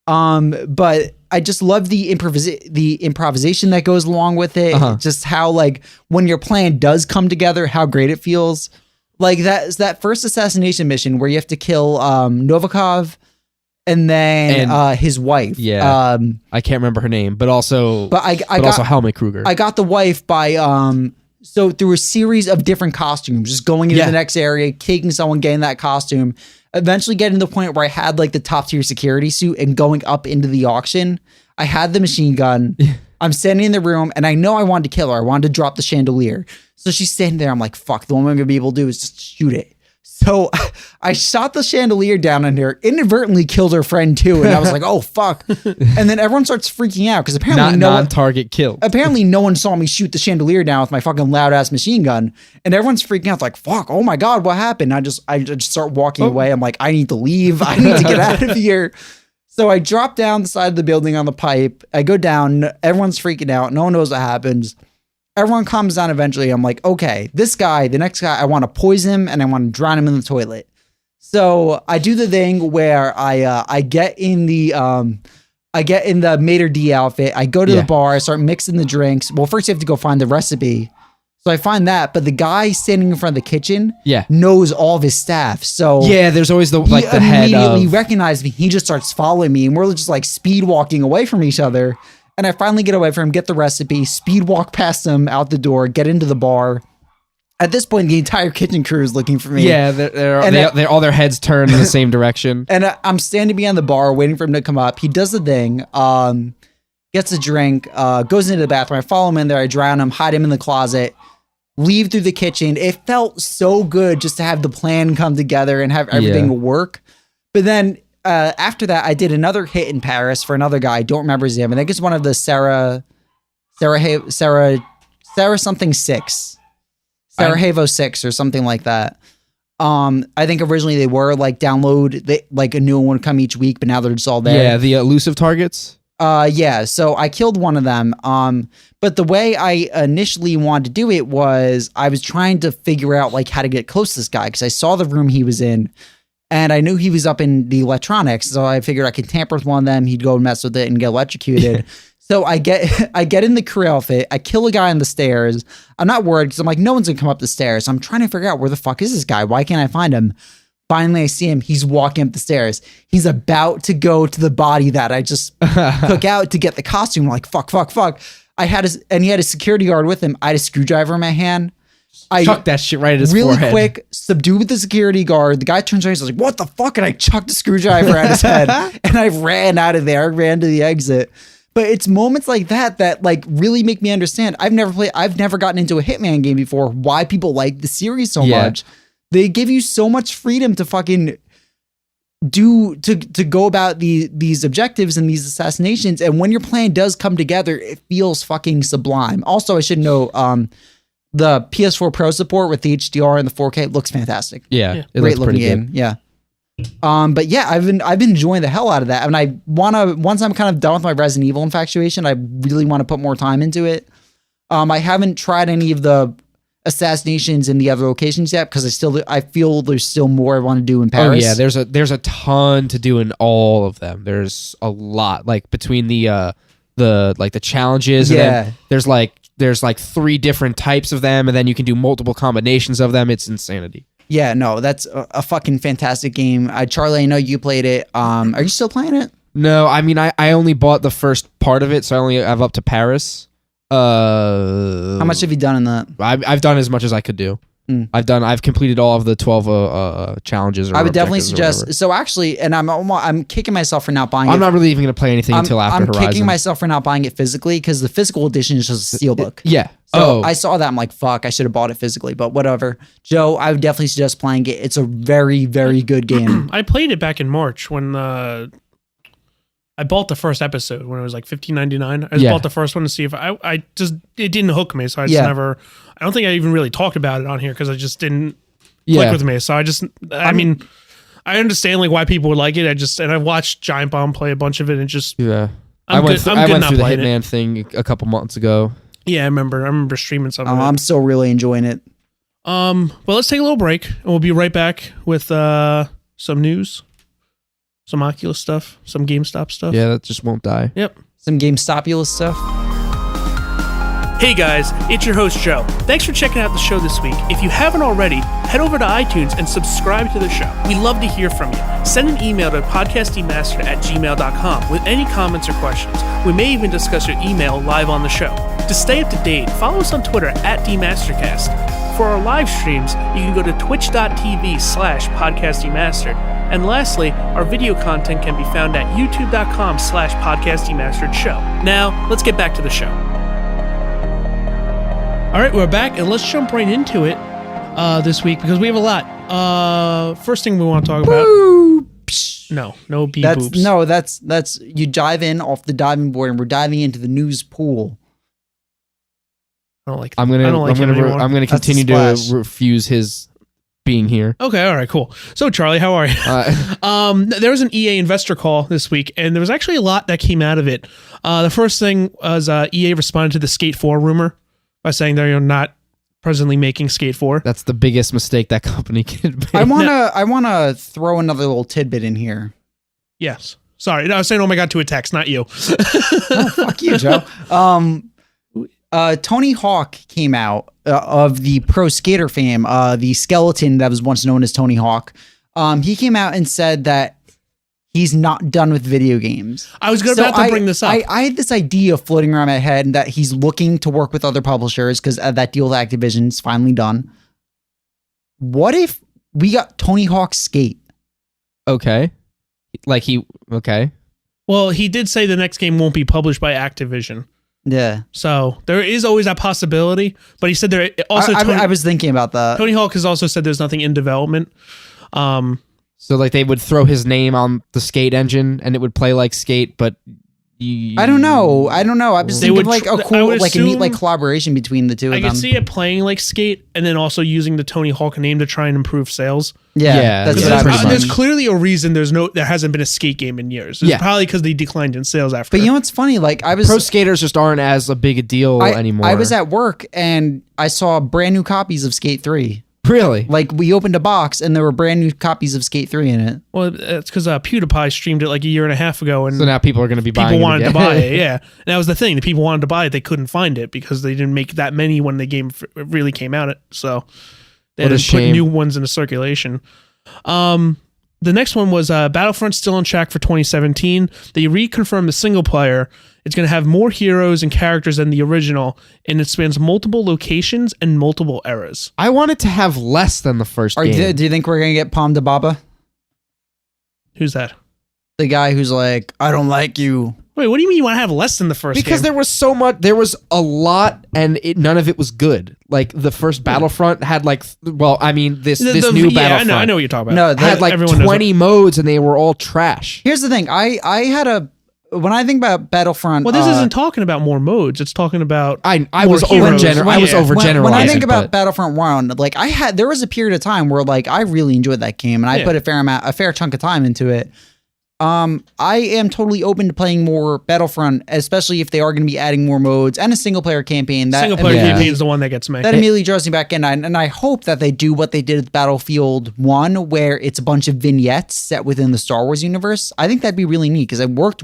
But I just love the improvisation that goes along with it. Just how like when your plan does come together, how great it feels. Like that first assassination mission where you have to kill Novikov. And then his wife. Yeah. I can't remember her name, but also also Helmut Kruger. I got the wife by so through a series of different costumes, just going into the next area, taking someone, getting that costume, eventually getting to the point where I had like the top tier security suit and going up into the auction. I had the machine gun. I'm standing in the room and I know I wanted to kill her. I wanted to drop the chandelier. So she's standing there. I'm like, fuck, the only I'm gonna be able to do is just shoot it. So I shot the chandelier down on her, inadvertently killed her friend too, and I was like, "Oh fuck!" And then everyone starts freaking out because apparently non-target kill. Apparently, no one saw me shoot the chandelier down with my fucking loud ass machine gun, and everyone's freaking out like, "Fuck! Oh my god, what happened?" I just start walking away. I'm like, "I need to leave. I need to get out of here." So I drop down the side of the building on the pipe. I go down. Everyone's freaking out. No one knows what happens. Everyone calms down eventually. I'm like, okay, this guy, the next guy, I want to poison him and I want to drown him in the toilet. So I do the thing where I get in the Mater D outfit. I go to the bar. I start mixing the drinks. Well, first you have to go find the recipe. So I find that, but the guy standing in front of the kitchen Yeah. knows all of his staff. So Yeah, there's always the he like the head immediately of recognized me. He just starts following me, and we're just like speed walking away from each other. And I finally get away from him, get the recipe, speed walk past him out the door, get into the bar. At this point, the entire kitchen crew is looking for me. Yeah, they're all their heads turned in the same direction. And I'm standing behind the bar waiting for him to come up. He does the thing, gets a drink, goes into the bathroom. I follow him in there. I drown him, hide him in the closet, leave through the kitchen. It felt so good just to have the plan come together and have everything work. But then after that, I did another hit in Paris for another guy. I don't remember his name. I think it's one of the Sarah something 6. Sarajevo 6 or something like that. I think originally they were like like a new one would come each week, but now they're just all there. Yeah, the elusive targets. Yeah. So I killed one of them. But the way I initially wanted to do it was I was trying to figure out like how to get close to this guy because I saw the room he was in. And I knew he was up in the electronics, so I figured I could tamper with one of them. He'd go and mess with it and get electrocuted. So I get in the crew outfit. I kill a guy on the stairs. I'm not worried because I'm like, no one's gonna come up the stairs. I'm trying to figure out where the fuck is this guy? Why can't I find him? Finally, I see him. He's walking up the stairs. He's about to go to the body that I just took out to get the costume. I'm like, fuck. And he had a security guard with him. I had a screwdriver in my hand. I chucked that shit right at his really forehead. quick, subdued the security guard. The guy turns around, he's like, what the fuck? And I chucked the screwdriver at his head. And I ran out of there, ran to the exit. But it's moments like that like really make me understand. I've never gotten into a Hitman game before. Why people like the series so much. They give you so much freedom to fucking to go about these objectives and these assassinations. And when your plan does come together, it feels fucking sublime. Also, I should know, the PS4 Pro support with the HDR and the 4K looks fantastic. Yeah. It Great looks looking pretty game. good. Yeah. But yeah, I've been enjoying the hell out of that. I mean, once I'm kind of done with my Resident Evil infatuation, I really want to put more time into it. I haven't tried any of the assassinations in the other locations yet because I feel there's still more I want to do in Paris. Oh yeah, there's a ton to do in all of them. There's a lot like between the challenges. Yeah. And then there's like 3 different types of them, and then you can do multiple combinations of them. It's insanity. Yeah, no, that's a fucking fantastic game. Charlie, I know you played it. Are you still playing it? No, I mean I only bought the first part of it, so I only have up to Paris. How much have you done in that? I've done as much as I could do. I've completed all of the 12 challenges. Or I would definitely objectives suggest. So actually, and I'm kicking myself for not buying it. I'm not really even going to play anything until after Horizon. I'm kicking myself for not buying it physically because the physical edition is just a steelbook. Yeah. So I saw that. I'm like, fuck, I should have bought it physically, but whatever. Joe, I would definitely suggest playing it. It's a very, very good game. I played it back in March when I bought the first episode when it was like $15.99. I just bought the first one to see if it didn't hook me. So I just never, I don't think I even really talked about it on here because I just didn't click with me. So I mean, I understand like why people would like it. And I watched Giant Bomb play a bunch of it and just, I went through the playing Hitman thing a couple months ago. Yeah, I remember streaming something. I'm still really enjoying it. Well, let's take a little break and we'll be right back with some news. Some Oculus stuff, some GameStop stuff. Yeah, that just won't die. Yep. Some GameStopulous stuff. Hey guys, it's your host Joe. Thanks for checking out the show this week. If you haven't already, head over to iTunes and subscribe to the show. We love to hear from you. Send an email to podcastdemastered@gmail.com with any comments or questions. We may even discuss your email live on the show. To stay up to date, follow us on Twitter @DemasterCast. For our live streams, you can go to twitch.tv/podcastdemastered. And lastly, our video content can be found at youtube.com/podcastdemasteredshow. Now, let's get back to the show. All right, we're back, and let's jump right into it this week because we have a lot. First thing we want to talk about. No bee boops. No, that's you dive in off the diving board, and we're diving into the news pool. I don't like. I'm gonna continue to refuse his being here. Okay, all right, cool. So Charlie, how are you? There was an EA investor call this week, and there was actually a lot that came out of it. The first thing was EA responded to the Skate 4 rumor by saying they're not presently making Skate 4. That's the biggest mistake that company can make. I wanna throw another little tidbit in here. Yes. Sorry, no, I was saying, oh my god, to a text, not you. Oh, fuck you, Joe. Tony Hawk came out of the pro skater fame, the skeleton that was once known as Tony Hawk. He came out and said that he's not done with video games. I was about to bring this up. I had this idea floating around my head that he's looking to work with other publishers because that deal with Activision is finally done. What if we got Tony Hawk Skate? Okay. Okay. Well, he did say the next game won't be published by Activision. Yeah. So there is always that possibility. But he said there also. I was thinking about that. Tony Hawk has also said there's nothing in development. So like they would throw his name on the Skate engine and it would play like Skate, but I don't know. I was thinking like a cool, like a neat like collaboration between the two of them. I could see it playing like Skate and then also using the Tony Hawk name to try and improve sales. Yeah, that's what I was There's clearly a reason there hasn't been a Skate game in years. It's probably because they declined in sales after. But you know what's funny? Like pro skaters just aren't as a big a deal anymore. I was at work and I saw brand new copies of Skate 3. Really? Like we opened a box and there were brand new copies of Skate 3 in it. Well, it's because PewDiePie streamed it like a year and a half ago, and so now people are going to be buying it. People wanted to buy it, yeah. And that was the thing. The people wanted to buy it. They couldn't find it because they didn't make that many when the game really came out. So they had to put new ones into circulation. The next one was Battlefront still on track for 2017. They reconfirmed the single player. It's going to have more heroes and characters than the original, and it spans multiple locations and multiple eras. I want it to have less than the first game. Do you think we're going to get Pom de Baba? Who's that? The guy who's like, I don't like you. Wait, what do you mean you want to have less than the first game? Because there was so much, there was a lot, and none of it was good. Like the first Battlefront had like, well, I mean this new Battlefront. I know what you're talking about. No, had like 20 modes, and they were all trash. Here's the thing, I had when I think about Battlefront, well, this isn't talking about more modes. It's talking about I was overgeneralizing. When I think about Battlefront 1, like there was a period of time where like I really enjoyed that game, and I put a fair chunk of time into it. I am totally open to playing more Battlefront, especially if they are going to be adding more modes and a single player campaign. That single player campaign is the one that gets me. That immediately draws me back in, and I hope that they do what they did with Battlefield 1, where it's a bunch of vignettes set within the Star Wars universe. I think that'd be really neat because it worked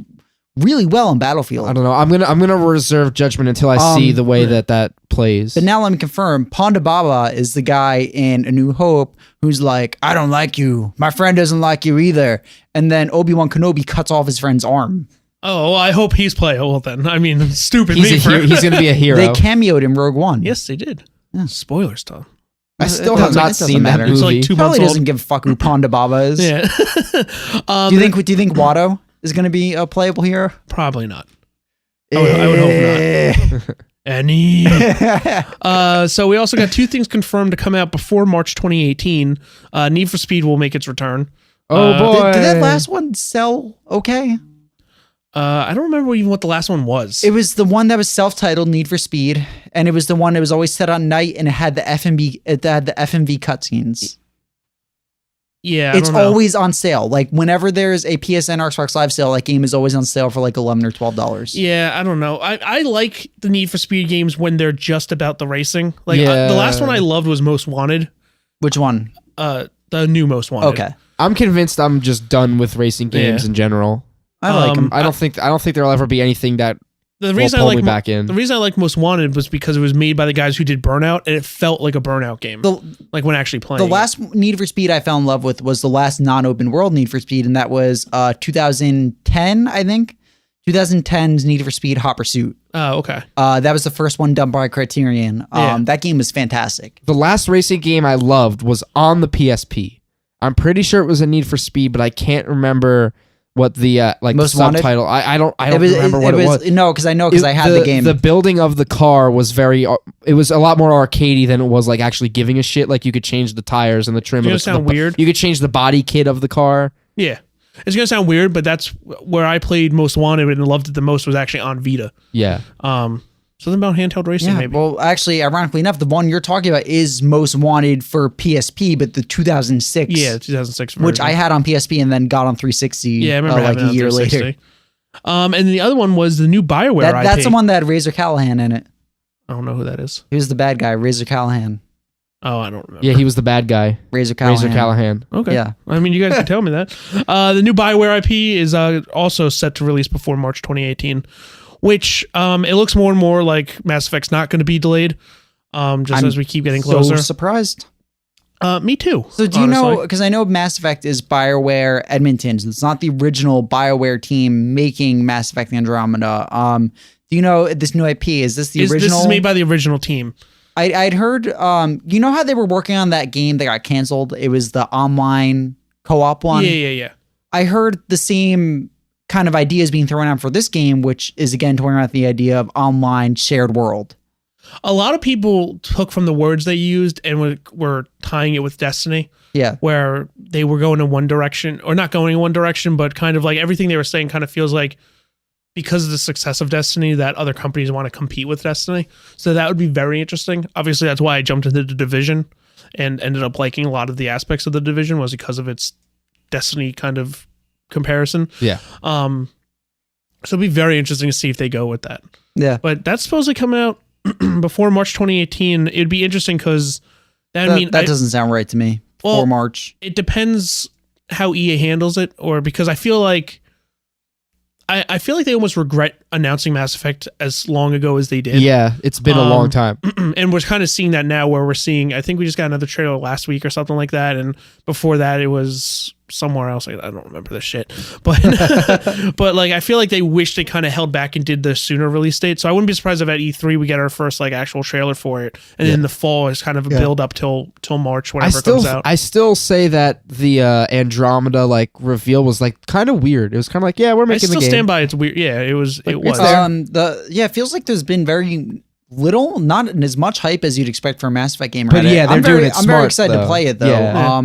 really well in Battlefield. I don't know. I'm gonna reserve judgment until I see the way that plays. But now let me confirm. Ponda Baba is the guy in A New Hope who's like, I don't like you. My friend doesn't like you either. And then Obi-Wan Kenobi cuts off his friend's arm. Oh, well, I hope he's playable then. I mean, stupid. He's gonna be a hero. They cameoed in Rogue One. Yes, they did. Yeah. Spoilers, Tom. I still have not seen that movie. It's like 2 months Probably old. doesn't give a fuck who Ponda Baba is. Yeah. Do you think Watto is going to be a playable hero? Probably not. I would hope not. Any. So we also got 2 things confirmed to come out before March 2018. Need for Speed will make its return. Oh boy! Did that last one sell okay? I don't remember even what the last one was. It was the one that was self-titled Need for Speed, and it was the one that was always set on night, and it had the FMV. It had the FMV cutscenes. Yeah, it's always on sale. Like whenever there's a PSN or Xbox Live sale, that game is always on sale for like $11 or $12. Yeah, I don't know. I like the Need for Speed games when they're just about the racing. Like the last one I loved was Most Wanted. Which one? The new Most Wanted. Okay. I'm convinced I'm just done with racing games in general. I like them. I don't think there'll ever be anything that the reason the reason I like Most Wanted was because it was made by the guys who did Burnout, and it felt like a Burnout game. Like when actually playing. The last Need for Speed I fell in love with was the last non-open world Need for Speed, and that was 2010, I think. 2010's Need for Speed Hot Pursuit. Oh, okay. That was the first one done by Criterion. That game was fantastic. The last racing game I loved was on the PSP. I'm pretty sure it was a Need for Speed, but I can't remember what the Most the subtitle. I don't remember what it was. No, because I know because I had the game. The building of the car was it was a lot more arcadey than it was like actually giving a shit. Like you could change the tires and the trim. It's gonna sound weird. You could change the body kit of the car. Yeah, it's gonna sound weird, but that's where I played Most Wanted and loved it the most was actually on Vita. Yeah. Something about handheld racing, maybe. Well, actually, ironically enough, the one you're talking about is Most Wanted for PSP, but the 2006. Yeah, 2006 version. Which I had on PSP and then got on 360. Yeah, I remember like a year later. And the other one was the new BioWare IP. That's the one that had Razor Callahan in it. I don't know who that is. He was the bad guy, Razor Callahan. Oh, I don't remember. Yeah, he was the bad guy. Razor Callahan. Okay. Yeah. I mean, you guys can tell me that. The new BioWare IP is also set to release before March 2018. which it looks more and more like Mass Effect's not going to be delayed. As we keep getting closer. So surprised. Me too. So do you honestly. know, because I know Mass Effect is BioWare Edmonton, so it's not the original BioWare team making Mass Effect Andromeda. Do you know this new IP? Is this the original? This is made by the original team. I'd heard, you know how they were working on that game that got canceled? It was the online co-op one? Yeah. I heard the same kind of ideas being thrown out for this game, which is again toying around with the idea of online shared world. A lot of people took from the words they used and were tying it with Destiny. Yeah. Where they were going in one direction, or not going in one direction, but kind of like everything they were saying kind of feels like because of the success of Destiny that other companies want to compete with Destiny. So that would be very interesting. Obviously, that's why I jumped into the Division and ended up liking a lot of the aspects of the Division was because of its Destiny kind of comparison. Yeah. So it'd be very interesting to see if they go with that. Yeah. But that's supposedly coming out before March 2018. It'd be interesting because that doesn't sound right to me. Before March. It depends how EA handles it, or because I feel like I feel like they almost regret announcing Mass Effect as long ago as they did. Yeah, it's been a long time. And we're kind of seeing that now where we're seeing, I think we just got another trailer last week or something like that. And before that, it was somewhere else. I don't remember the shit. But but like, I feel like they wish they kind of held back and did the sooner release date. So I wouldn't be surprised if at E3 we get our first like actual trailer for it. And then the fall is kind of a build up till March, whenever it comes out. I still say that the Andromeda like reveal was like kind of weird. It was kind of like, yeah, we're making the game. I still stand by it's weird. Yeah, it was. Like, it was. It feels like there's been very little, not as much hype as you'd expect for a Mass Effect game. But right? yeah, they're doing it I'm very smart, excited though. to play it though. Yeah.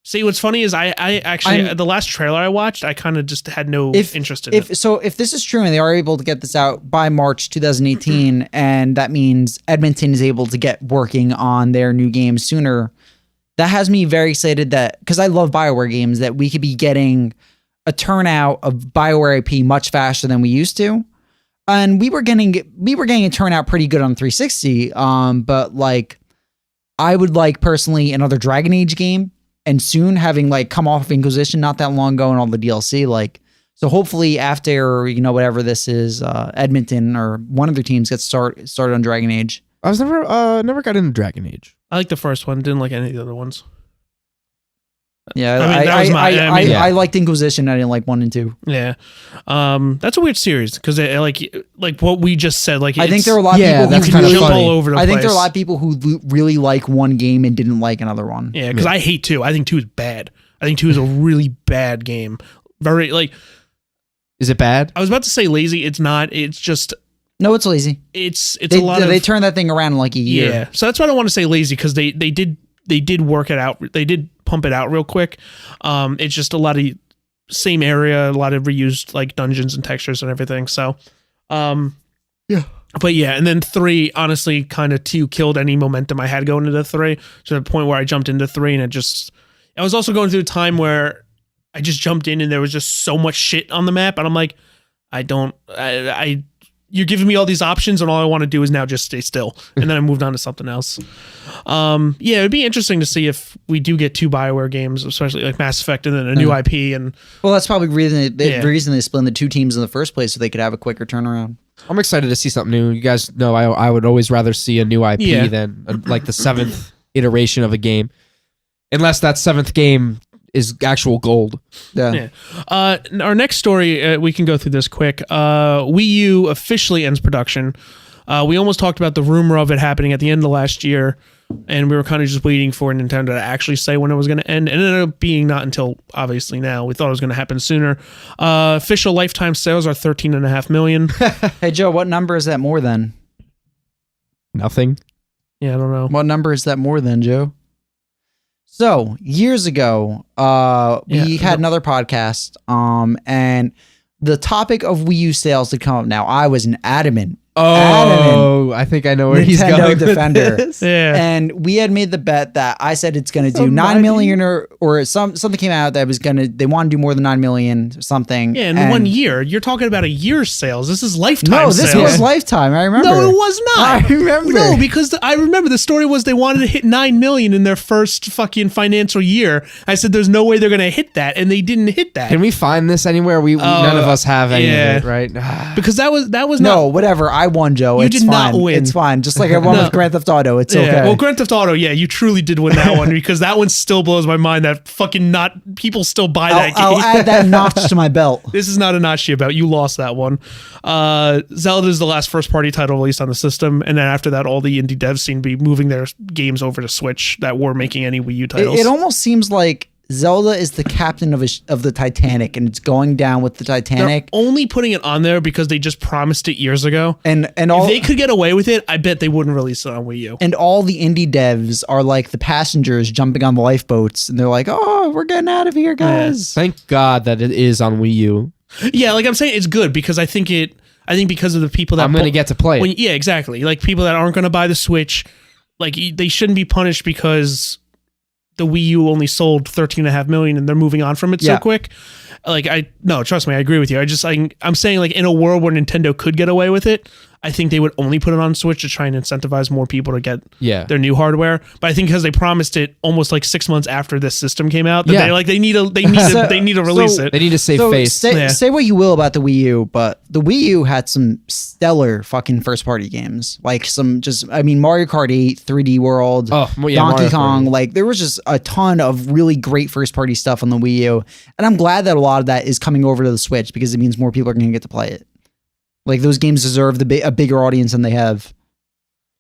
See, what's funny is I actually the last trailer I watched, I kind of just had no interest in it. So if this is true and they are able to get this out by March 2018, and that means Edmonton is able to get working on their new game sooner, that has me very excited that, because I love BioWare games, that we could be getting a turnout of BioWare IP much faster than we used to. And we were getting a turnout pretty good on 360. But like, I would like personally another Dragon Age game. And soon, having like come off of Inquisition not that long ago and all the DLC, like, so hopefully after, whatever this is, Edmonton or one of their teams gets started on Dragon Age. I was never got into Dragon Age. I like the first one, didn't like any of the other ones. Yeah, I I liked Inquisition. I didn't like 1 and 2. Yeah, that's a weird series because like what we just said. Like, I think there are a lot of people that's who kind of really funny. all over the I think place. there are a lot of people who really like one game and didn't like another one. Yeah, because I hate 2. I think 2 is bad. I think 2 is a really bad game. Very like. Is it bad? I was about to say lazy. It's not. It's just. No, it's lazy. It's a lot. They turned that thing around in like a year. Yeah, so that's why I don't want to say lazy because they did work it out. They did pump it out real quick. It's just a lot of same area, a lot of reused like dungeons and textures and everything. So, yeah. But yeah, and then 3 honestly kind of 2 killed any momentum I had going into 3 to the point where I jumped into 3 and I was also going through a time where I just jumped in and there was just so much shit on the map and I'm like, you're giving me all these options and all I want to do is now just stay still. And then I moved on to something else. Yeah, it'd be interesting to see if we do get 2 BioWare games, especially like Mass Effect and then a new IP. And well, that's probably the reason they split into 2 teams in the first place, so they could have a quicker turnaround. I'm excited to see something new. You guys know I would always rather see a new IP than like the 7th iteration of a game. Unless that 7th game is actual gold. Yeah. Our next story, we can go through this quick. Wii U officially ends production. We almost talked about the rumor of it happening at the end of last year, and we were kind of just waiting for Nintendo to actually say when it was going to end. And it ended up being not until obviously now. We thought it was going to happen sooner. Official lifetime sales are 13.5 million. Hey Joe, what number is that more than? Nothing. Yeah, I don't know. What number is that more than, Joe? So years ago, we had another podcast, and the topic of Wii U sales had come up. Now, I was an adamant Oh, I think I know where he's Nintendo going Defender. with this. Yeah. And we had made the bet that I said it's going to do So 9 million or something came out that was going to, they want to do more than 9 million or something. Yeah, in 1 year. You're talking about a year's sales. This is lifetime No, this sales. was Lifetime. I remember. No, it was not. I remember. No, because I remember the story was they wanted to hit 9 million in their first fucking financial year. I said there's no way they're going to hit that, and they didn't hit that. Can we find this anywhere? None of us have any of it, right? Because that was No, not. whatever. I won, Joe. You It's did fine. not win. It's fine. Just like I won with Grand Theft Auto. It's Yeah. okay. Well, Grand Theft Auto, yeah, you truly did win that one because that one still blows my mind that fucking not people still buy that game. I'll add that notch to my belt. This is not a notch to you about. You lost that one. Zelda is the last first party title released on the system, and then after that, all the indie devs seem to be moving their games over to Switch that were making any Wii U titles. It almost seems like Zelda is the captain of the Titanic, and it's going down with the They're Titanic. only putting it on there because they just promised it years ago. And If all they could get away with it, I bet they wouldn't release it on Wii U. and all the indie devs are like the passengers jumping on the lifeboats, and they're like, "Oh, we're getting out of here, guys." Thank God that it is on Wii U. Yeah, like I'm saying, it's good because I think because of the people that I'm going to get to play it. yeah, exactly. Like people that aren't going to buy the Switch, like they shouldn't be punished because the Wii U only sold 13.5 million and they're moving on from it so Yeah. quick. Like trust me, I agree with you. I'm saying like in a world where Nintendo could get away with it, I think they would only put it on Switch to try and incentivize more people to get their new hardware. But I think because they promised it almost like 6 months after this system came out, that they need to release it. They need to save face. Say what you will about the Wii U, but the Wii U had some stellar fucking first party games. Like Mario Kart 8, 3D World, Donkey Mario Kong. Kart. Like there was just a ton of really great first party stuff on the Wii U. And I'm glad that a lot of that is coming over to the Switch because it means more people are going to get to play it. Like those games deserve a bigger audience than they have.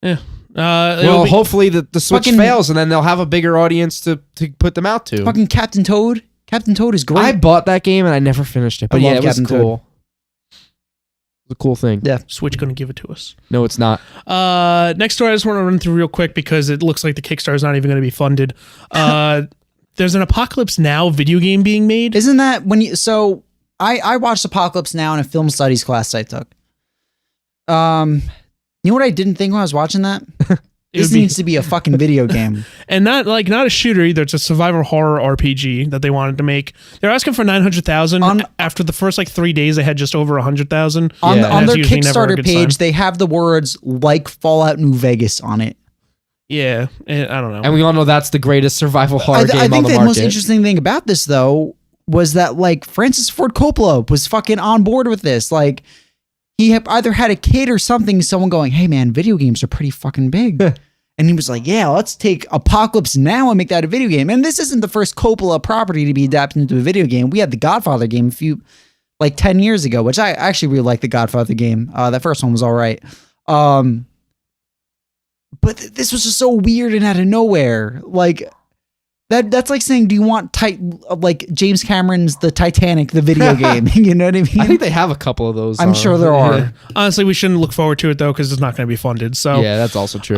Yeah. Well, hopefully the Switch fails and then they'll have a bigger audience to put them out to. Fucking Captain Toad. Captain Toad is great. I bought that game and I never finished it. But love it was Captain cool. It was a cool thing. Yeah. Switch going to give it to us. No, it's not. Next story I just want to run through real quick because it looks like the Kickstarter is not even going to be funded. There's an Apocalypse Now video game being made. Isn't that when you... So I watched Apocalypse Now in a film studies class I took. You know what I didn't think when I was watching that? This needs to be a fucking video game. And not a shooter either. It's a survival horror RPG that they wanted to make. They're asking for 900,000. After the first 3 days, they had just over 100,000. On Yeah. their usually never a Kickstarter good page, sign. they have the words like Fallout New Vegas on it. Yeah, I don't know. And we all know that's the greatest survival horror game I on think the the market. most interesting thing about this though was that Francis Ford Coppola was fucking on board with this. Like he either had a kid or something, someone going, "Hey man, video games are pretty fucking big." And he was like, "Yeah, let's take Apocalypse Now and make that a video game." And this isn't the first Coppola property to be adapted into a video game. We had the Godfather game 10 years ago, which I actually really like the Godfather game. That first one was all right. But this was just so weird and out of nowhere. Like that's like saying, do you want James Cameron's The Titanic, the video game? You know what I mean? I think they have a couple of those. I'm sure there are. Yeah. Honestly, we shouldn't look forward to it though because it's not going to be funded. So Yeah, that's also true.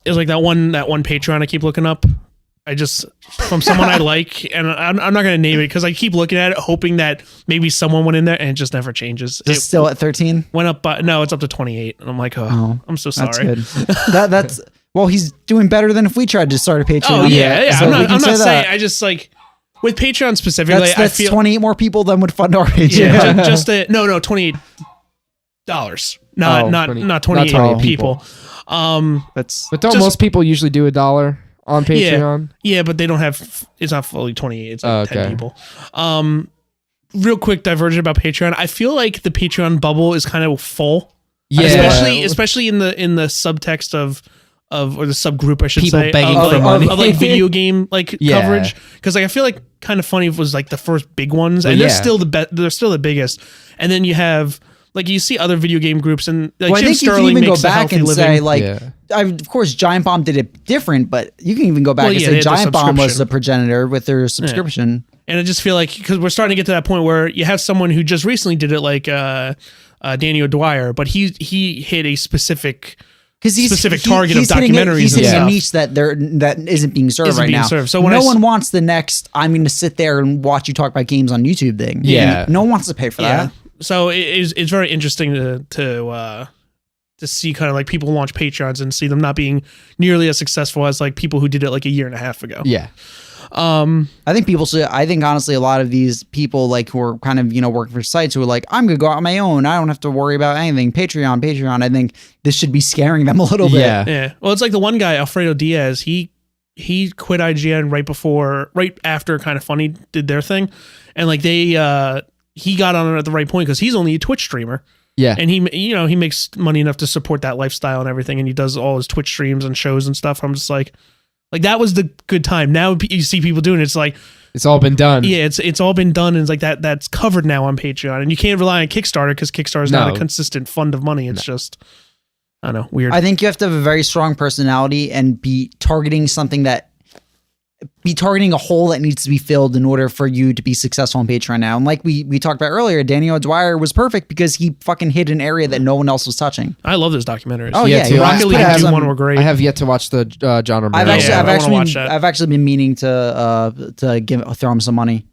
it's like that one Patreon I keep looking up. From someone I like, and I'm not going to name it because I keep looking at it, hoping that maybe someone went in there, and it just never changes. It's still at 13. Went up, no, it's up to 28, and I'm like, I'm so sorry. That's good. That's well, he's doing better than if we tried to start a Patreon. Oh yeah. So I'm we can not say saying. that. I just with Patreon specifically. That's I feel 28 more people than would fund our Patreon. yeah, $28. Not 28 people. But don't most people usually do $1 on Patreon? Yeah, but they don't have. It's not fully 28. It's like 10 okay. people. Real quick divergent about Patreon. I feel like the Patreon bubble is kind of full. Yeah. Especially in the subtext of or the subgroup I should People say begging of, for money. of video game Yeah. coverage because I feel like Kind of Funny was the first big ones and they're still the biggest, and then you have you see other video game groups and Well, I Jim think Sterling you can even makes go a back healthy and living. say of course Giant Bomb did it different, but you can even go back and they say had the Giant Bomb was subscription. the progenitor with their subscription. And I just feel like because we're starting to get to that point where you have someone who just recently did it Danny O'Dwyer, but he hit a specific target of documentaries. He's hitting and a stuff. niche that isn't being served right now. So when no one wants the next I'm going to sit there and watch you talk about games on YouTube thing. Yeah. No one wants to pay for that. So it's very interesting to see kind of like people launch Patreons and see them not being nearly as successful as like people who did it like a year and a half ago. Yeah. I think honestly a lot of these people like who are kind of, working for sites who are like, I'm gonna go out on my own, I don't have to worry about anything, Patreon, I think this should be scaring them a little bit. Yeah. Well, it's like the one guy, Alfredo Diaz, he quit IGN right after Kind of Funny did their thing, and like he got on it at the right point because he's only a Twitch streamer. Yeah. And he makes money enough to support that lifestyle and everything, and he does all his Twitch streams and shows and stuff. I'm just like that was the good time. Now you see people doing it, it's like it's all been done. Yeah, it's all been done, and it's like that's covered now on Patreon, and you can't rely on Kickstarter because Kickstarter is not a consistent fund of money. It's just, I don't know, weird. I think you have to have a very strong personality and be targeting a hole that needs to be filled in order for you to be successful on Patreon now. And like we talked about earlier, Danny O'Dwyer was perfect because he fucking hit an area that no one else was touching. I love those documentaries. Oh yeah, too. Rocket League and one were great. I have yet to watch the John Romero. I've actually been meaning to throw him some money.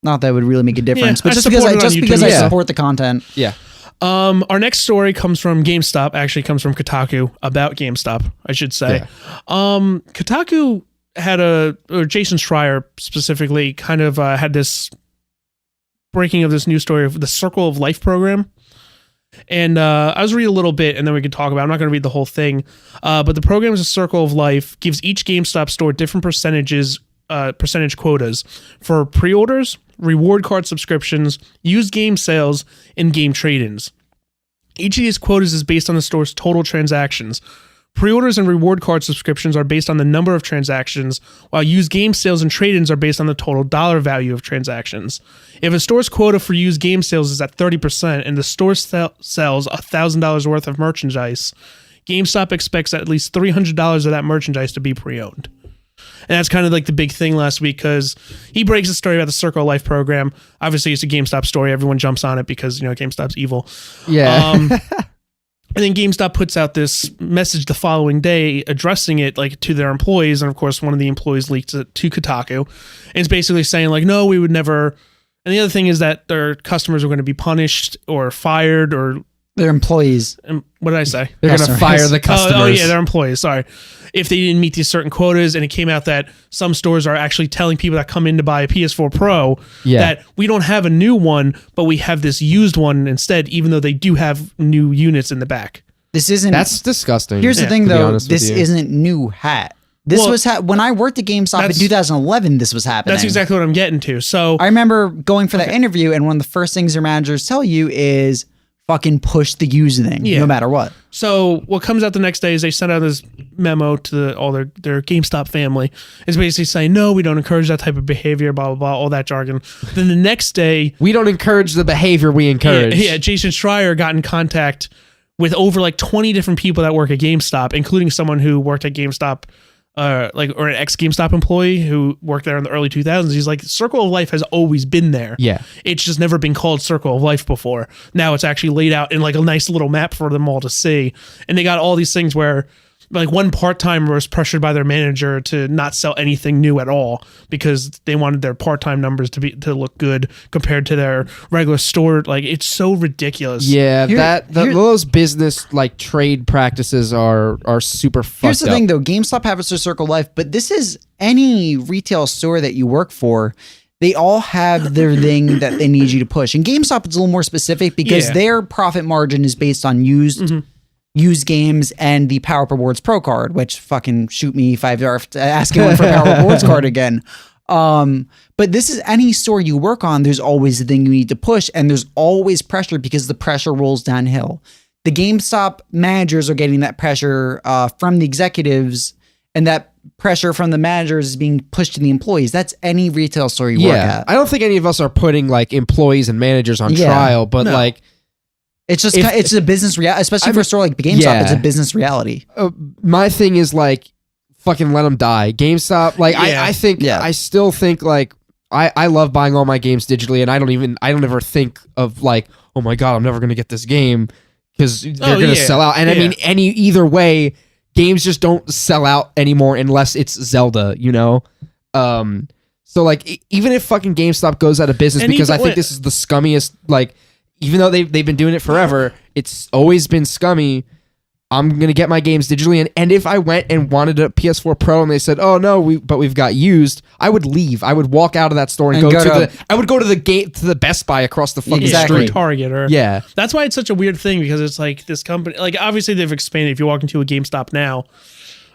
Not that it would really make a difference, but just because I support the content. Yeah. Our next story comes from GameStop. Actually, comes from Kotaku about GameStop, I should say. Yeah. Kotaku had or Jason Schreier specifically kind of had this breaking of this news story of the Circle of Life program. And I was reading a little bit and then we could talk about it. I'm not going to read the whole thing. But the program is a Circle of Life, gives each GameStop store different percentage quotas for pre-orders, reward card subscriptions, used game sales, and game trade-ins. Each of these quotas is based on the store's total transactions. Pre-orders and reward card subscriptions are based on the number of transactions, while used game sales and trade-ins are based on the total dollar value of transactions. If a store's quota for used game sales is at 30% and the store sells $1,000 worth of merchandise, GameStop expects at least $300 of that merchandise to be pre-owned. And that's kind of like the big thing last week because he breaks the story about the Circle of Life program. Obviously, it's a GameStop story. Everyone jumps on it because, GameStop's evil. Yeah. And then GameStop puts out this message the following day addressing it like to their employees. And of course, one of the employees leaked it to Kotaku. And it's basically saying like, no, we would never. And the other thing is that their customers are going to be punished or fired or their employees. What did I say? They're going to fire the customers. Oh, yeah, their employees. Sorry. If they didn't meet these certain quotas, and it came out that some stores are actually telling people that come in to buy a PS4 Pro that we don't have a new one, but we have this used one instead, even though they do have new units in the back. That's disgusting. Here's the thing, though. This isn't new hat. This was when I worked at GameStop in 2011. This was happening. That's exactly what I'm getting to. So I remember going for that interview, and one of the first things their managers tell you is fucking push the used thing, no matter what. So what comes out the next day is they send out this memo to all their GameStop family. It's basically saying, no, we don't encourage that type of behavior, blah, blah, blah, all that jargon. Then the next day... We don't encourage the behavior we encourage. Yeah, Jason Schreier got in contact with over like 20 different people that work at GameStop, including someone who worked at GameStop, or an ex-GameStop employee who worked there in the early 2000s. He's like, Circle of Life has always been there. Yeah. It's just never been called Circle of Life before. Now it's actually laid out in like a nice little map for them all to see. And they got all these things where like one part-timer was pressured by their manager to not sell anything new at all because they wanted their part-time numbers to look good compared to their regular store. Like, it's so ridiculous. Yeah, those business like trade practices are super fucked up. Here's the thing, though. GameStop has their Circle of Life, but this is any retail store that you work for. They all have their thing that they need you to push. And GameStop is a little more specific because their profit margin is based on used games and the Power Up Rewards Pro card, which fucking shoot me $5 asking one for a Power Up Rewards card again. But this is any store you work on, there's always a thing you need to push, and there's always pressure because the pressure rolls downhill. The GameStop managers are getting that pressure from the executives, and that pressure from the managers is being pushed to the employees. That's any retail store you work at. I don't think any of us are putting like employees and managers on trial, but like it's just it's a business reality, especially for a store like GameStop. It's a business reality. My thing is like fucking let them die. GameStop, like I think I still think like I love buying all my games digitally, and I don't ever think of like, oh my god, I'm never gonna get this game because they're gonna sell out. And I mean, either way, games just don't sell out anymore unless it's Zelda, you know. So like even if fucking GameStop goes out of business, And because I even- think this is the scummiest, like even though they've been doing it forever, it's always been scummy. I'm gonna get my games digitally, and if I went and wanted a PS4 Pro and they said, "Oh no, we've got used," I would leave. I would walk out of that store and go to I would go to the Best Buy across the fucking Exactly. Or street. Target, or Yeah, that's why it's such a weird thing, because it's like this company, like obviously they've expanded. If you walk into a GameStop now,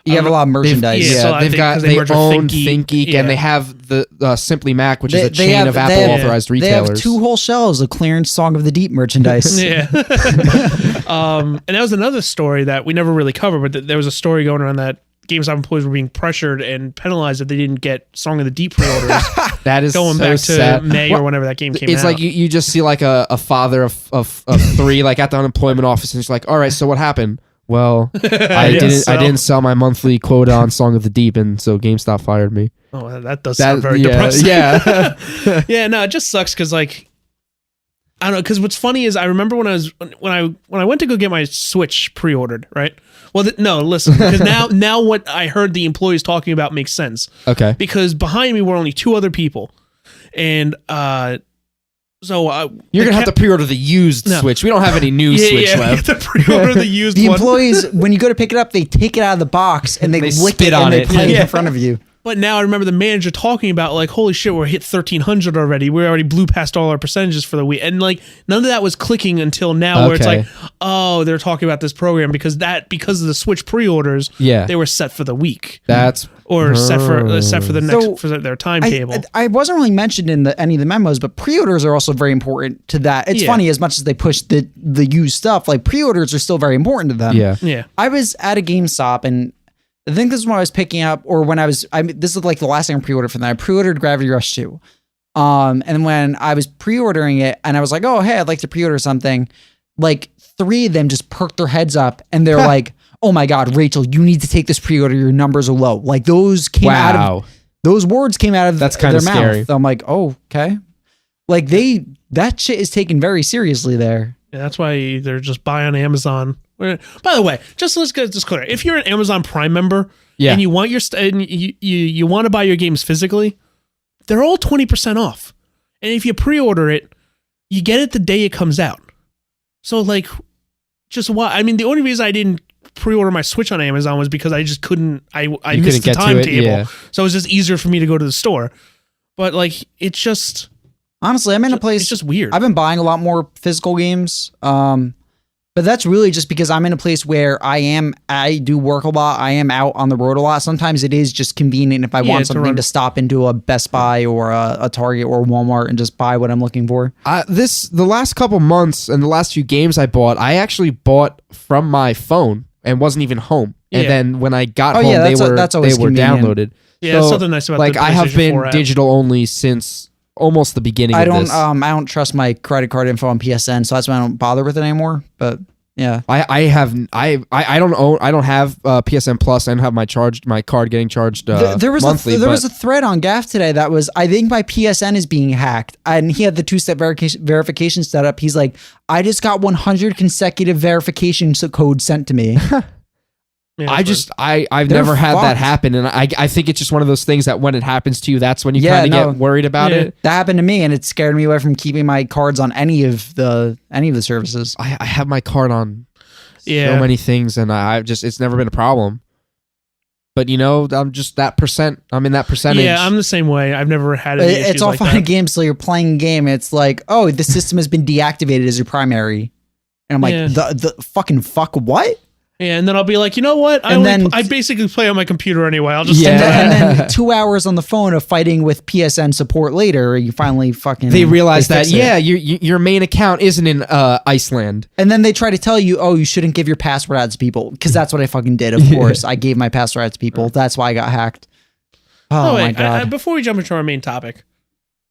You have a lot of merchandise. Yeah, so I they've think got 'cause they they merged with own ThinkGeek, ThinkGeek, yeah. and they have the Simply Mac, which is a They chain have- of they Apple have- authorized They have retailers. 2 whole shelves of clearance Song of the Deep merchandise. yeah. And that was another story that we never really covered, but there was a story going around that GameStop employees were being pressured and penalized if they didn't get Song of the Deep pre-orders That is going so back to sad. May Well, or whenever that game came it's out. like you just see like a father of 3 like at the unemployment office, and he's like, "All right, so what happened?" Well, I didn't sell my monthly quota on Song of the Deep, and so GameStop fired me. Oh, that does sound very depressing. Yeah, no, it just sucks because like I don't know. Because what's funny is I remember when I went to go get my Switch pre-ordered, right? Well, no, listen, because now what I heard the employees talking about makes sense. Okay. Because behind me were only 2 other people, and so You're gonna have to pre-order the used No. Switch. We don't have any new Switch you left. have to pre-order the used The one. employees, when you go to pick it up, they take it out of the box and they They lick spit it on and they it. play it Yeah. in front of you. But now I remember the manager talking about like, holy shit, we're hit 1,300 already. We already blew past all our percentages for the week. And like none of that was clicking until now where it's Okay. like, oh, they're talking about this program because of the Switch pre-orders, Yeah. they were set for the week That's or set for the next So, for their timetable. I wasn't really mentioned in any of the memos, but pre-orders are also very important to that. It's Yeah. funny, as much as they push the used stuff, like pre-orders are still very important to them. yeah. I was at a GameStop, and I think this is when I was picking up, or when this is like the last thing I pre-ordered for them. I pre-ordered Gravity Rush 2. And when I was pre-ordering it, and I was like, oh, hey, I'd like to pre-order something, like 3 of them just perked their heads up, and they're like, oh my God, Rachel, you need to take this pre-order. Your numbers are low. Like those came out of, those words came out of That's their kinda scary. mouth. I'm like, oh, okay. Like that shit is taken very seriously there. Yeah, that's why they're just buy on Amazon. By the way, let's get this clear. If you're an Amazon Prime member Yeah. and you want and you want to buy your games physically, they're all 20% off. And if you pre-order it, you get it the day it comes out. So like, just why? I mean, the only reason I didn't pre-order my Switch on Amazon was because I just couldn't. I You missed couldn't the get to it, timetable, yeah. so it was just easier for me to go to the store. But like, it's just Honestly, I'm in a place. it's just weird. I've been buying a lot more physical games. But that's really just because I'm in a place where I do work a lot. I am out on the road a lot. Sometimes it is just convenient if I Yeah, want to something run- to stop into a Best Buy or a Target or Walmart and just buy what I'm looking for. The last couple months and the last few games I bought, I actually bought from my phone and wasn't even home. And Yeah. then when I got Oh, home, yeah, they that's were always convenient. downloaded. Yeah, it's something nice about like the I have PlayStation been 4 app. digital only since almost the beginning I of don't this. I don't trust my credit card info on PSN, so that's why I don't bother with it anymore. But yeah. I don't have PSN Plus. I don't have my card getting charged There was monthly. there was but a thread on Gaff today that was, I think my PSN is being hacked, and he had the 2-step verification set up. He's like, I just got 100 consecutive verification codes sent to me. Yeah, I've They're never had that fucked. happen, and I think it's just one of those things that when it happens to you, that's when you Yeah, kind of no. get worried about Yeah. it. That happened to me, and it scared me away from keeping my cards on any of the services. I have my card on Yeah. so many things, and it's never been a problem. But I'm just that percent. I'm in that percentage. Yeah, I'm the same way. I've never had any issues It's all like fun that. and games. So you're playing a game. It's like, oh, the system has been deactivated as your primary, and I'm like, Yeah. the fucking fuck what? Yeah, and then I'll be like, you know what? I basically play on my computer anyway. I'll just Yeah. And then 2 hours on the phone of fighting with PSN support later, you finally fucking they realize that fix it. your main account isn't in Iceland. And then they try to tell you, oh, you shouldn't give your password out to people, because that's what I fucking did. Of course, I gave my password out to people. That's why I got hacked. Oh, my wait, god! before we jump into our main topic,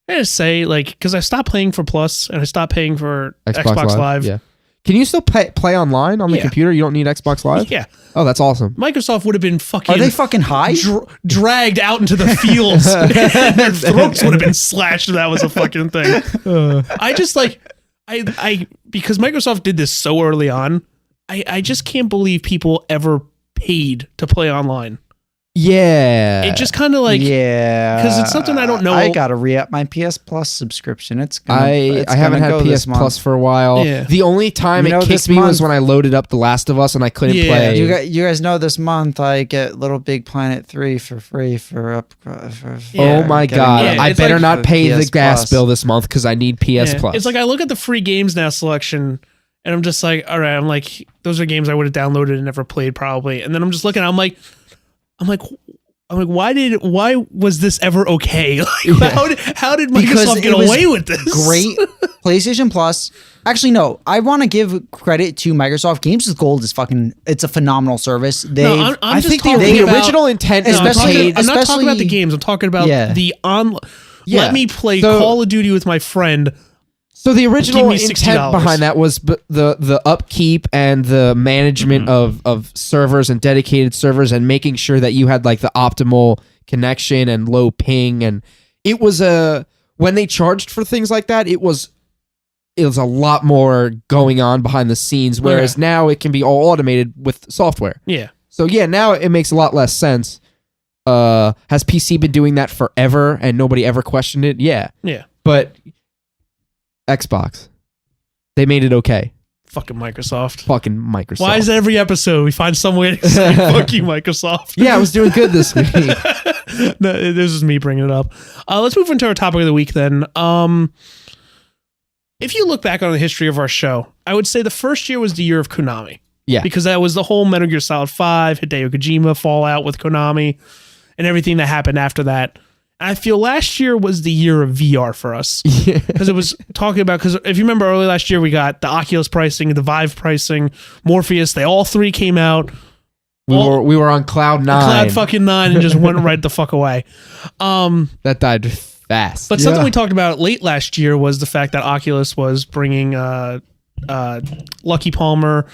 I gotta say, like, because I stopped paying for Plus and I stopped paying for Xbox Live. Yeah. Can you still play online on the Yeah. computer? You don't need Xbox Live? Yeah. Oh, that's awesome. Microsoft would have been fucking Are they fucking high? dragged out into the fields. Their throats would have been slashed if that was a fucking thing. I just like, I because Microsoft did this so early on, I just can't believe people ever paid to play online. Yeah. It just kind of like, yeah, because it's something I don't know. I gotta re-up my PS Plus subscription. I haven't had PS Plus for a while. Yeah. The only time You know, it this kicked me was month- when I loaded up The Last of Us and I couldn't Yeah. play. You guys know this month I get Little Big Planet 3 for free for up. For, Yeah. Oh my getting god! Yeah, I it's better like not pay the PS gas Plus. bill this month because I need PS Yeah. Plus. It's like I look at the free games now selection, and I'm just like, all right, I'm like, those are games I would have downloaded and never played probably. And then I'm just looking, I'm like, why was this ever okay? Like, how did Because Microsoft it get was away with this? Great PlayStation Plus. Actually, no. I want to give credit to Microsoft. Games with Gold is it's a phenomenal service. No, I'm I just think talking the about, original intent No, is I'm, especially- talking, I'm not talking about the especially- games. I'm talking about Yeah. the Yeah. Let me play So- Call of Duty with my friend. So the original Give me intent $60. behind that was the upkeep and the management of servers and dedicated servers and making sure that you had like the optimal connection and low ping, and it was when they charged for things like that, it was a lot more going on behind the scenes, whereas Okay. now it can be all automated with software. Yeah. So yeah, now it makes a lot less sense. Has PC been doing that forever and nobody ever questioned it? Yeah. Yeah. But Xbox, they made it okay. Fucking Microsoft. Fucking Microsoft. Why is it every episode we find some way to say fuck you, Microsoft? Yeah, I was doing good this week. No, this is me bringing it up. Let's move into our topic of the week then. If you look back on the history of our show, I would say the first year was the year of Konami. Yeah. Because that was the whole Metal Gear Solid 5, Hideo Kojima fallout with Konami, and everything that happened after that. And I feel last year was the year of VR for us. Because it was talking about, because if you remember early last year, we got the Oculus pricing, the Vive pricing, Morpheus, they all three came out. We were on cloud 9. Cloud fucking 9 and just went right the fuck away. That died fast. But something we talked about late last year was the fact that Oculus was bringing Lucky Palmer,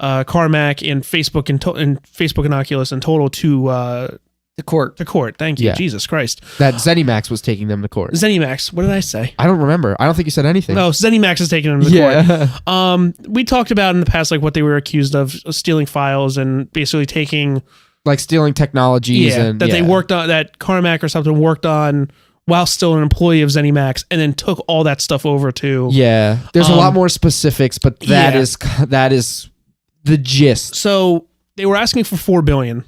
Carmack, and Facebook and Facebook and Oculus in total to The court. court. Thank you, Yeah. Jesus Christ. that ZeniMax was taking them to court. ZeniMax. What did I say? I don't remember. I don't think you said anything. No, ZeniMax is taking them to court. Yeah. We talked about in the past like what they were accused of stealing files and basically taking Like stealing technologies and they worked on, that Carmack or something worked on while still an employee of ZeniMax, and then took all that stuff over to Yeah. There's a lot more specifics, but that is the gist. So they were asking for $4 billion.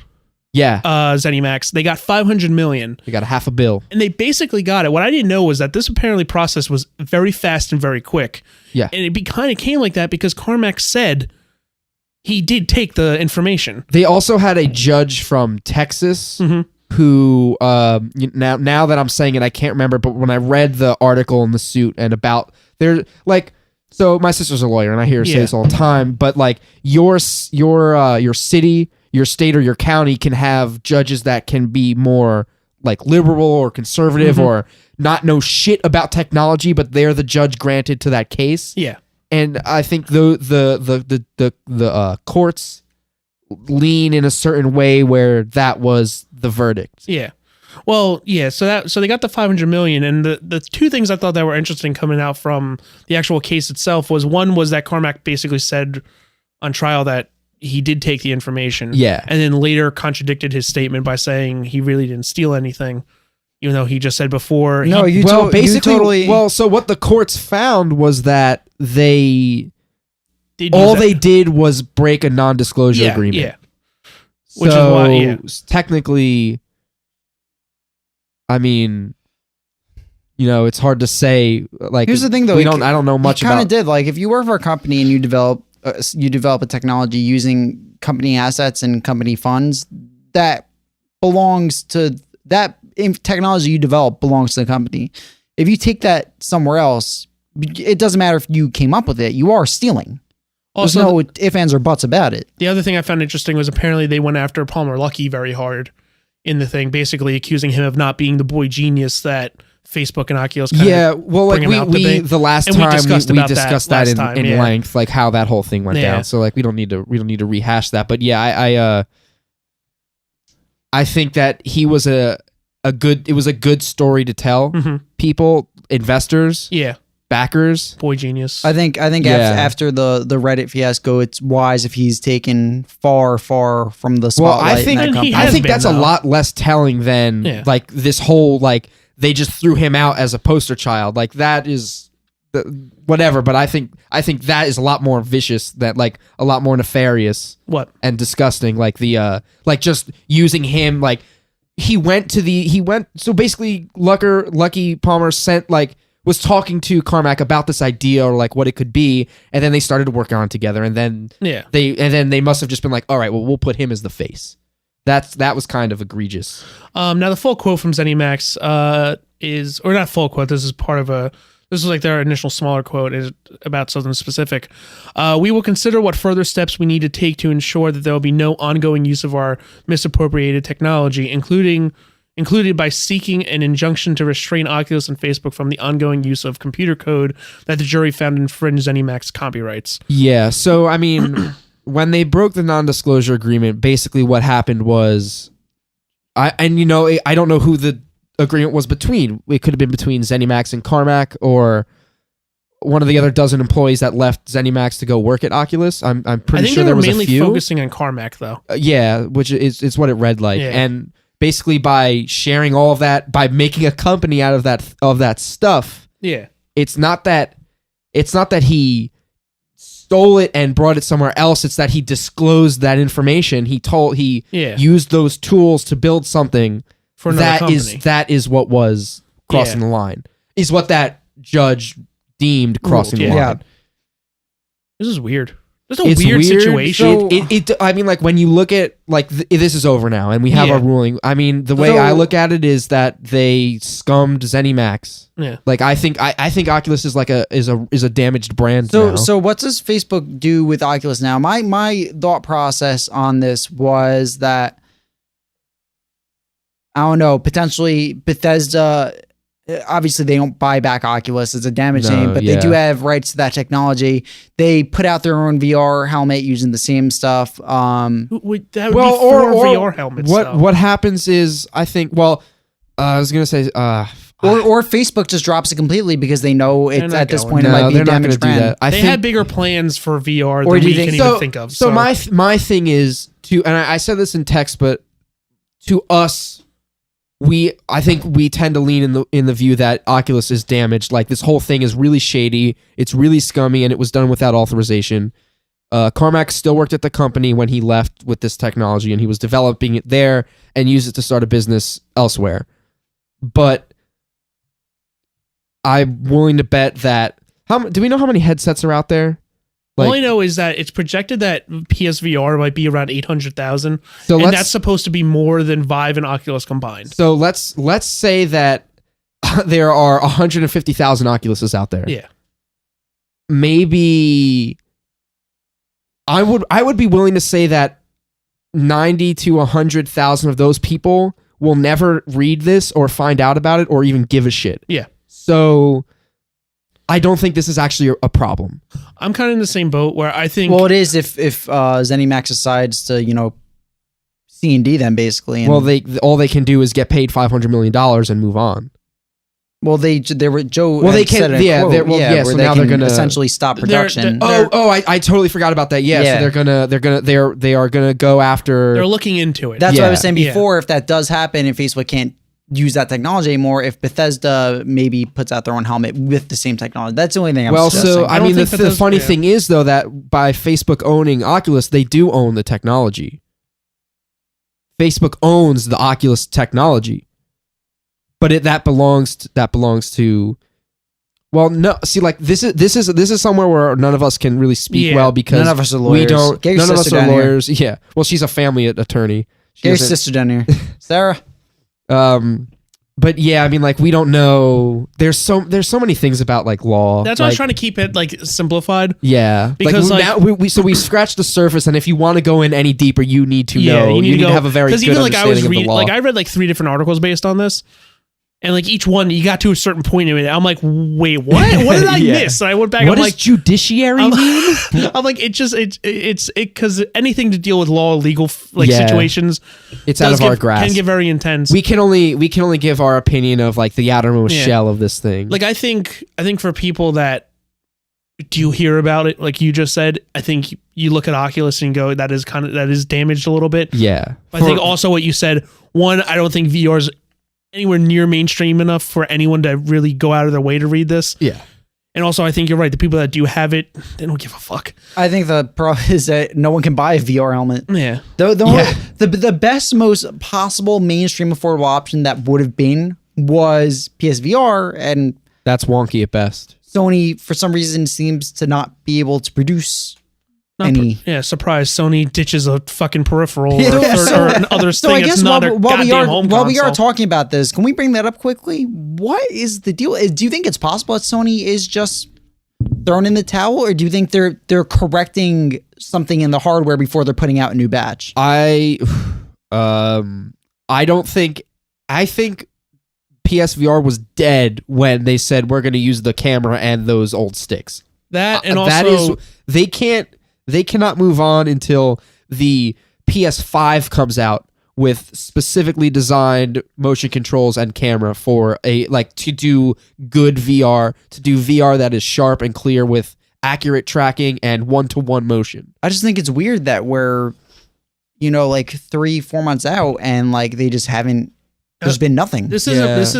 Yeah. ZeniMax. They got $500 million, We got a half a bill. and they basically got it. What I didn't know was that this apparently process was very fast and very quick. Yeah. And it kind of came like that because Carmack said he did take the information. They also had a judge from Texas Mhm. who now that I'm saying it, I can't remember, but when I read the article in the suit and about there, like, so my sister's a lawyer and I hear her say Yeah. this all the time, but like your city, your state, or your county can have judges that can be more like liberal or conservative or not know shit about technology, but they're the judge granted to that case. Yeah. And I think the courts lean in a certain way where that was the verdict. Yeah. Well, yeah, so they got the $500 million, and the two things I thought that were interesting coming out from the actual case itself was, one was that Carmack basically said on trial that he did take the information. Yeah. And then later contradicted his statement by saying he really didn't steal anything, even though he just said before. No, he, So what the courts found was that they did all use they did was break a non-disclosure yeah, agreement. Yeah. Which is why, yeah. Technically, I mean, it's hard to say. Like, Here's the thing, though. I don't know much kind about. of did. Like, if you work for a company and you develop a technology using company assets and company funds, that belongs to that technology you develop belongs to the company. If you take that somewhere else, it doesn't matter if you came up with it. You are stealing. There's Also, no ifs, ands, or buts about it. the other thing I found interesting was apparently they went after Palmer Luckey very hard in the thing, basically accusing him of not being the boy genius that Facebook and Oculus kind Yeah, well, like bring him out to be. the last And we time discussed we about that discussed that last in, time, in yeah. length, like how that whole thing went Yeah. down. So like we don't need to rehash that. But yeah, I think that it was a good story to tell Mhm. people, investors, Yeah. backers. Boy genius. I think Yeah. after the Reddit fiasco, it's wise if he's taken far from the Well, spotlight. I think in that company. I think been, that's a though. lot less telling than Yeah. like this whole like they just threw him out as a poster child. Like that is whatever, but I think that is a lot more vicious, that like a lot more nefarious What? and disgusting. Like the like just using him, like he went so basically Lucky Palmer was talking to Carmack about this idea or like what it could be, and then they started working on it together, and then Yeah. they must have just been like, all right, well, we'll put him as the face. That was kind of egregious. Now the full quote from ZeniMax is, or not full quote. This is like their initial smaller quote is about something specific. We will consider what further steps we need to take to ensure that there will be no ongoing use of our misappropriated technology, included by seeking an injunction to restrain Oculus and Facebook from the ongoing use of computer code that the jury found infringed ZeniMax copyrights. Yeah. So I mean, when they broke the non-disclosure agreement, basically what happened was, I don't know who the agreement was between. It could have been between ZeniMax and Carmack, or one of the other dozen employees that left ZeniMax to go work at Oculus. I'm pretty I think sure they there were was mainly a few. focusing on Carmack though. Yeah, which is what it read like. Yeah. And basically by sharing all of that, by making a company out of that stuff, Yeah. it's not that he stole it and brought it somewhere else. It's that he disclosed that information. He Yeah. used those tools to build something For another company. that is what was crossing Yeah. the line. Is what that judge deemed crossing the yeah. line. This is weird. This is a It's weird situation. I mean, like when you look at like this is over now, and we have Yeah. our ruling. I mean, the way So- I look at it is that they scummed ZeniMax. Yeah. Like I think Oculus is like is a damaged brand. now. So what does Facebook do with Oculus now? My thought process on this was that, I don't know, potentially Bethesda, obviously they don't buy back Oculus, it's a damaged No, name, but yeah. they do have rights to that technology. They put out their own VR helmet using the same stuff. That would be well, four or VR helmets. though. what happens is I think I was gonna say Or Facebook just drops it completely because they know They're it's not at this going point no, it might be they're a not damaged gonna do brand. that. I They think had bigger plans for VR Or than do you we can think- even think of. So my thing is to, and I said this in text, but to us, I think we tend to lean in the view that Oculus is damaged. Like this whole thing is really shady. It's really scummy, and it was done without authorization. Carmack still worked at the company when he left with this technology, and he was developing it there and used it to start a business elsewhere. But I'm willing to bet that do we know how many headsets are out there? All I know is that it's projected that PSVR might be around 800,000, So and that's supposed to be more than Vive and Oculus combined. So let's say that there are 150,000 Oculuses out there. Yeah. Maybe I would be willing to say that 90 to 100,000 of those people will never read this or find out about it or even give a shit. Yeah. So I don't think this is actually a problem. I'm kind of in the same boat where I think. Well, it is if ZeniMax decides to C&D them basically. And, Well, all they can do is get paid $500 million and move on. well, they were Joe. Well, they had said can- in a yeah, quote, they're- well, yeah, where so they now they're can gonna- essentially stop production. I totally forgot about that. Yeah, Yeah. so they are gonna go after. they're looking into it. That's what I was Yeah. saying Yeah. before. If that does happen and Facebook can't use that technology anymore, if Bethesda maybe puts out their own helmet with the same technology, that's the only thing I'm Well, suggesting. so I don't mean, think the Bethesda- funny yeah. thing is though that by Facebook owning Oculus, they do own the technology. Facebook owns the Oculus technology, but that belongs to. Well, no. See, like this is somewhere where none of us can really speak Yeah. well because None of us are we lawyers. don't. Get your None of us sister are down here. lawyers. Yeah. Well, she's a family attorney. She Get your doesn't- sister down here, Sarah. But yeah, I mean, like we don't know. There's so many things about like law. That's why I was like, trying to keep it like simplified. Yeah, Because, like- now we scratched the surface, and if you want to go in any deeper, you need to know. you need to have a very good even like I was understanding of the reading, law. like I read like 3 different articles based on this, And like each one, you got to a certain point in it. I'm like, wait, what? What did I Yeah. miss? And I went back. What I'm does like, judiciary mean? I'm like, it's because anything to deal with law, legal Yeah. situations, It's out of our grasp. Can get very intense. We can only give our opinion of like the outermost Yeah. shell of this thing. Like I think for people that do hear about it, like you just said, I think you look at Oculus and go, that is damaged a little bit. yeah. I think also what you said, one, I don't think VR is anywhere near mainstream enough for anyone to really go out of their way to read this. Yeah. And also, I think you're right. The people that do have it, they don't give a fuck. I think the problem is that no one can buy a VR helmet. Yeah. The best, most possible mainstream affordable option that would have been was PSVR, and That's wonky at best. Sony, for some reason, seems to not be able to produce any. Surprise. Sony ditches a fucking peripheral Yeah, or another So thing I that's guess not a goddamn home while we are console. talking about this, can we bring that up quickly? What is the deal? Do you think it's possible that Sony is just thrown in the towel, or do you think they're correcting something in the hardware before they're putting out a new batch? I don't think. I think PSVR was dead when they said we're going to use the camera and those old sticks. That and that also is they cannot move on until the PS5 comes out with specifically designed motion controls and camera for to do good VR, to do VR that is sharp and clear with accurate tracking and one-to-one motion. I just think it's weird that we're, like 3-4 months out and like they just haven't. There's been nothing. this is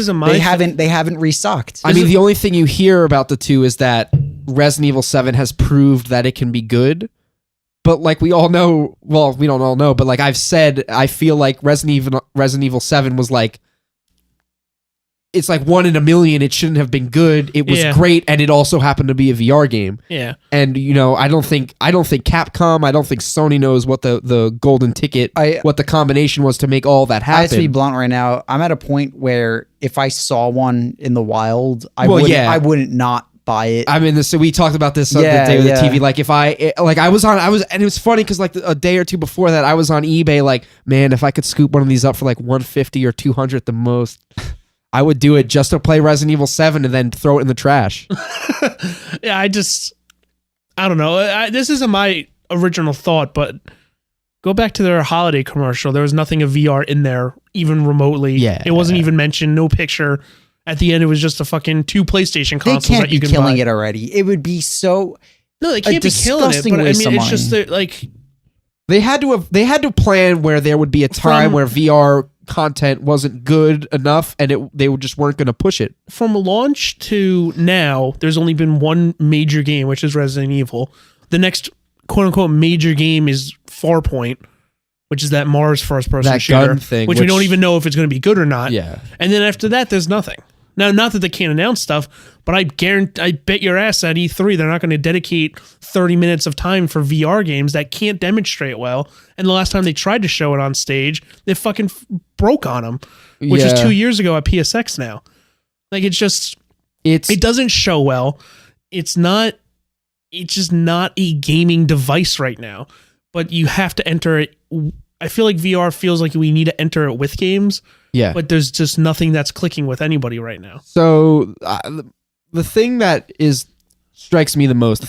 a They haven't restocked. I mean, the only thing you hear about the two is that Resident Evil 7 has proved that it can be good. But like we all know, well, we don't all know, but like I've said, I feel like Resident Evil 7 was like, it's like 1 in a million. It shouldn't have been good. It was great, and it also happened to be a VR game. Yeah. And I don't think Capcom, I don't think Sony knows what the golden ticket, what the combination was to make all that happen. I have to be blunt right now. I'm at a point where if I saw one in the wild, I wouldn't not buy it. I mean, so we talked about this on the day of the TV. Like if I was, and it was funny because like a day or two before that, I was on eBay. Like, man, if I could scoop one of these up for like 150 or 200 the most, I would do it just to play Resident Evil 7 and then throw it in the trash. Yeah, I don't know. This isn't my original thought, but go back to their holiday commercial. There was nothing of VR in there, even remotely. Yeah. It wasn't even mentioned. No picture. At the end, it was just a fucking 2 PlayStation consoles they can't that you be can killing buy. it already. It would be so. No, they can't be killing it. disgusting But I waste mean, of it's money. just that, like, They had to plan where there would be a time where VR content wasn't good enough, and they just weren't going to push it. from launch to now, there's only been one major game, which is Resident Evil. The next quote unquote major game is Farpoint, which is that Mars first person That shooter gun thing, which we don't even know if it's going to be good or not. Yeah. And then after that, there's nothing. Now, not that they can't announce stuff, but I bet your ass at E3 they're not going to dedicate 30 minutes of time for VR games that can't demonstrate well. And the last time they tried to show it on stage, they fucking broke on them, which is 2 years ago at PSX now. Like, it doesn't show well. It's just not a gaming device right now, but you have to enter it. I feel like VR feels like we need to enter it with games. Yeah. But there's just nothing that's clicking with anybody right now. So the thing that strikes me the most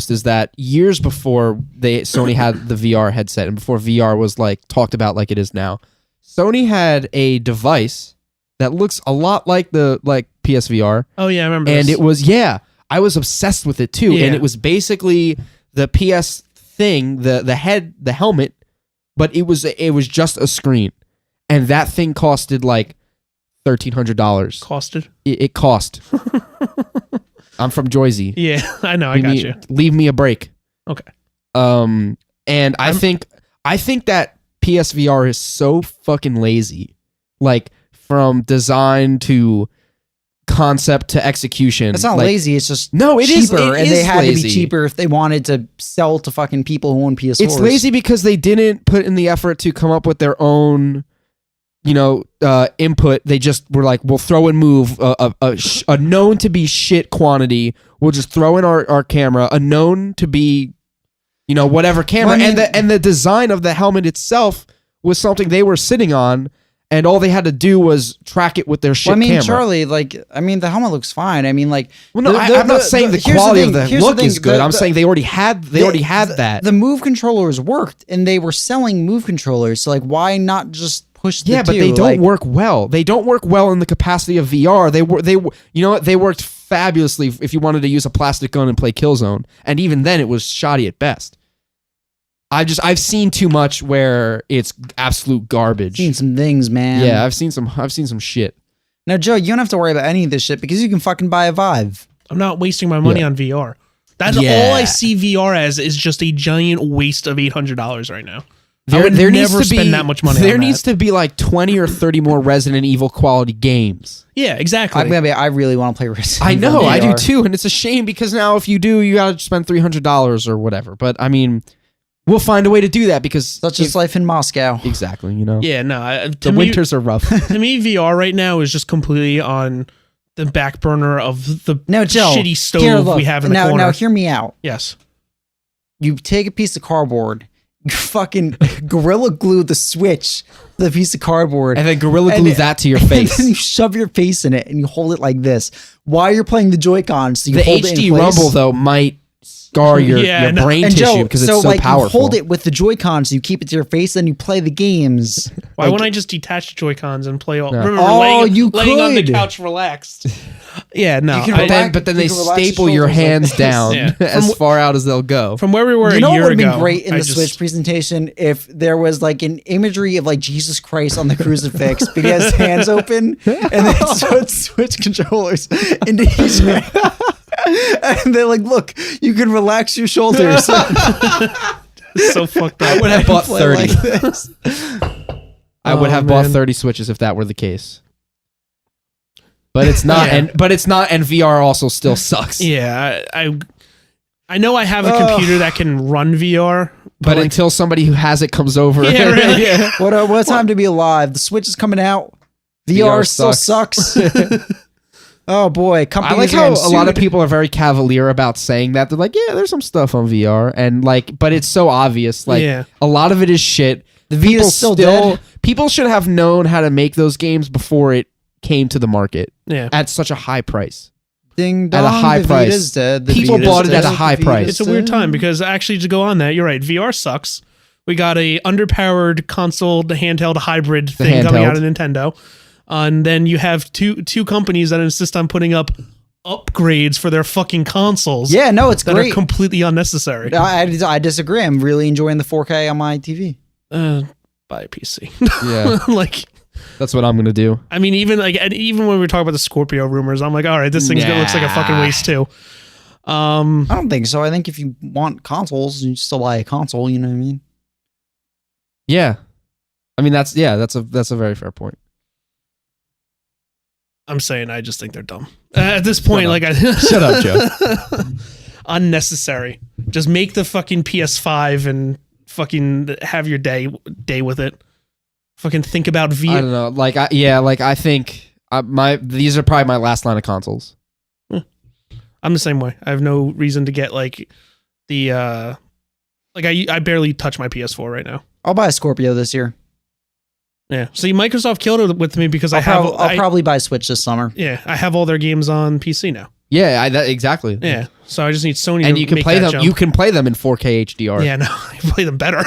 is that years before Sony had the VR headset and before VR was like talked about like it is now, Sony had a device that looks a lot like the PSVR. Oh yeah, I remember. And this. it was I was obsessed with it too. Yeah. And it was basically the PS thing, the helmet, but it was just a screen. And that thing costed like $1,300. Costed? It cost. I'm from Jersey. Yeah, I know. I got you. Leave me a break. Okay. And I think that PSVR is so fucking lazy. Like from design to concept to execution. It's not lazy. It's just no, it is cheaper, and they had lazy. to be cheaper if they wanted to sell to fucking people who own PS4s. It's lazy because they didn't put in the effort to come up with their own, input. They just were like, we'll throw and move a known to be shit quantity. We'll just throw in our camera, a known to be, whatever camera, Well, I mean- and the design of the helmet itself was something they were sitting on and all they had to do was track it with their shit Well, I mean, camera. Charlie, the helmet looks fine. I mean, like, Well, no, I'm not saying the here's quality thing, of the here's look thing, is good. I'm saying they already had that. The Move controllers worked, and they were selling Move controllers. So, like, why not just push the Yeah, but two? they don't Like, work well. They don't work well in the capacity of VR. You know what? They worked fabulously if you wanted to use a plastic gun and play Killzone, and even then it was shoddy at best. I've seen too much where it's absolute garbage. seen some things, man. Yeah, I've seen some shit. Now, Joe, you don't have to worry about any of this shit because you can fucking buy a Vive. I'm not wasting my money on VR. That's all I see VR as is just a giant waste of $800 right now. I would never spend that much money. There needs to be like 20 or 30 more Resident Evil quality games. Yeah, exactly. I really want to play Resident I Evil know, I do VR. too, and it's a shame because now if you do, you gotta spend $300 or whatever. But I mean, we'll find a way to do that because Such is life in Moscow. exactly, you know. Yeah, no. The winters are rough. To me, VR right now is just completely on the back burner of the Now, Joe, shitty stove here, look, we have in the now, corner. Now, hear me out. Yes. You take a piece of cardboard, you fucking Gorilla Glue the switch to the piece of cardboard, And then Gorilla Glue that to your and face. then you shove your face in it and you hold it like this while you're playing the Joy-Cons. So you The hold it in HD place. Rumble though might scar your no. brain And tissue Joe, because so it's so like powerful. you hold it with the Joy-Cons, you keep it to your face, then you play the games. Why Like, wouldn't I just detach the Joy-Cons and play all? No. Remember Oh, you laying on the could. couch relaxed. Yeah, no. You can I- relax- but then you they can relax your staple your shoulders like hands this. down Yeah. as far out as they'll go. from where we were You know a what year would have ago. been great in I the just- Switch presentation if there was like an imagery of like Jesus Christ on the crucifix, but he has his hands open and then switch controllers into each hand. And they're like, look, you can relax your shoulders. so fucked up. I would have bought Play 30. like this. I would Oh, have bought man. 30 Switches if that were the case. But it's not, Yeah. and VR also still sucks. Yeah, I know I have a computer that can run VR, But like, until somebody who has it comes over, Yeah, really. What a time to be alive. The Switch is coming out. VR still sucks. Oh boy, I companies like are how getting a lot of sued. people are very cavalier about saying that. They're like, yeah, there's some stuff on VR, and like, but it's so obvious. Like, Yeah. a lot of it is shit. The Vita's still dead. People should have known how to make those games before it came to the market yeah. at such a high price. Ding at a dong, high the price. Vita's dead. The People Vita's bought it at dead. a high The price. Vita's It's a weird dead. time because actually to go on that, you're right. VR sucks. We got a underpowered console, the handheld hybrid thing coming out of Nintendo. And then you have two companies that insist on putting up upgrades for their fucking consoles. Yeah, no, it's that great. are completely unnecessary. I disagree. I'm really enjoying the 4K on my TV. Buy a PC. Yeah, like, that's what I'm gonna do. I mean, even when we were talking about the Scorpio rumors, I'm like, all right, this thing looks like a fucking waste too. I don't think so. I think if you want consoles, you still buy a console. You know what I mean? Yeah, I mean that's a very fair point. I'm saying I just think they're dumb. At this point, up. Shut up, Joe. Unnecessary. Just make the fucking PS5 and fucking have your day with it. Fucking think about I don't know. I think these are probably my last line of consoles. I'm the same way. I have no reason to get like the I barely touch my PS4 right now. I'll buy a Scorpio this year. Yeah. See, Microsoft killed it with me because I'll probably buy a Switch this summer. Yeah, I have all their games on PC now. Yeah, exactly. Yeah. So I just need Sony And to you can make play that them. jump. You can play them in 4K HDR. Yeah, no, I play them better.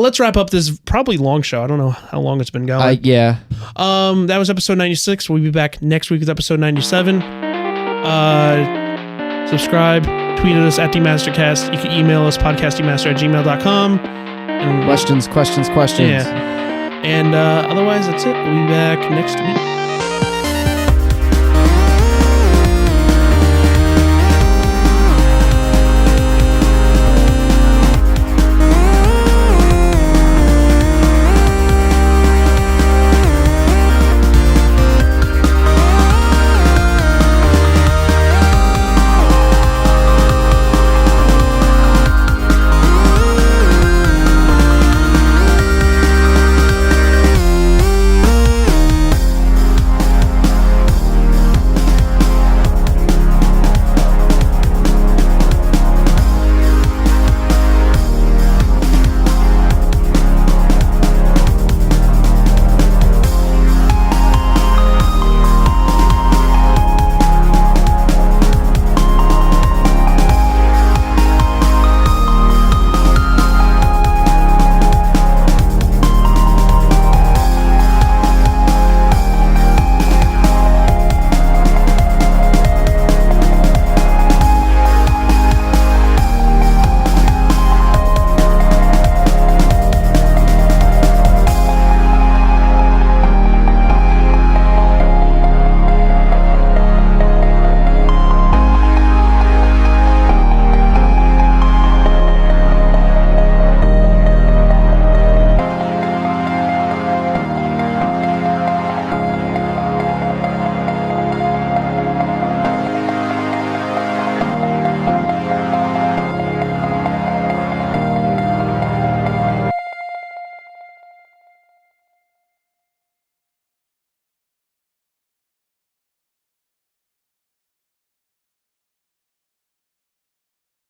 Let's wrap up this probably long show. I don't know how long it's been going. Yeah. That was episode 96. We'll be back next week with episode 97. Subscribe, tweet at us at DMasterCast. You can email us podcastdmaster@gmail.com. And Questions. yeah. And otherwise, that's it. We'll be back next week.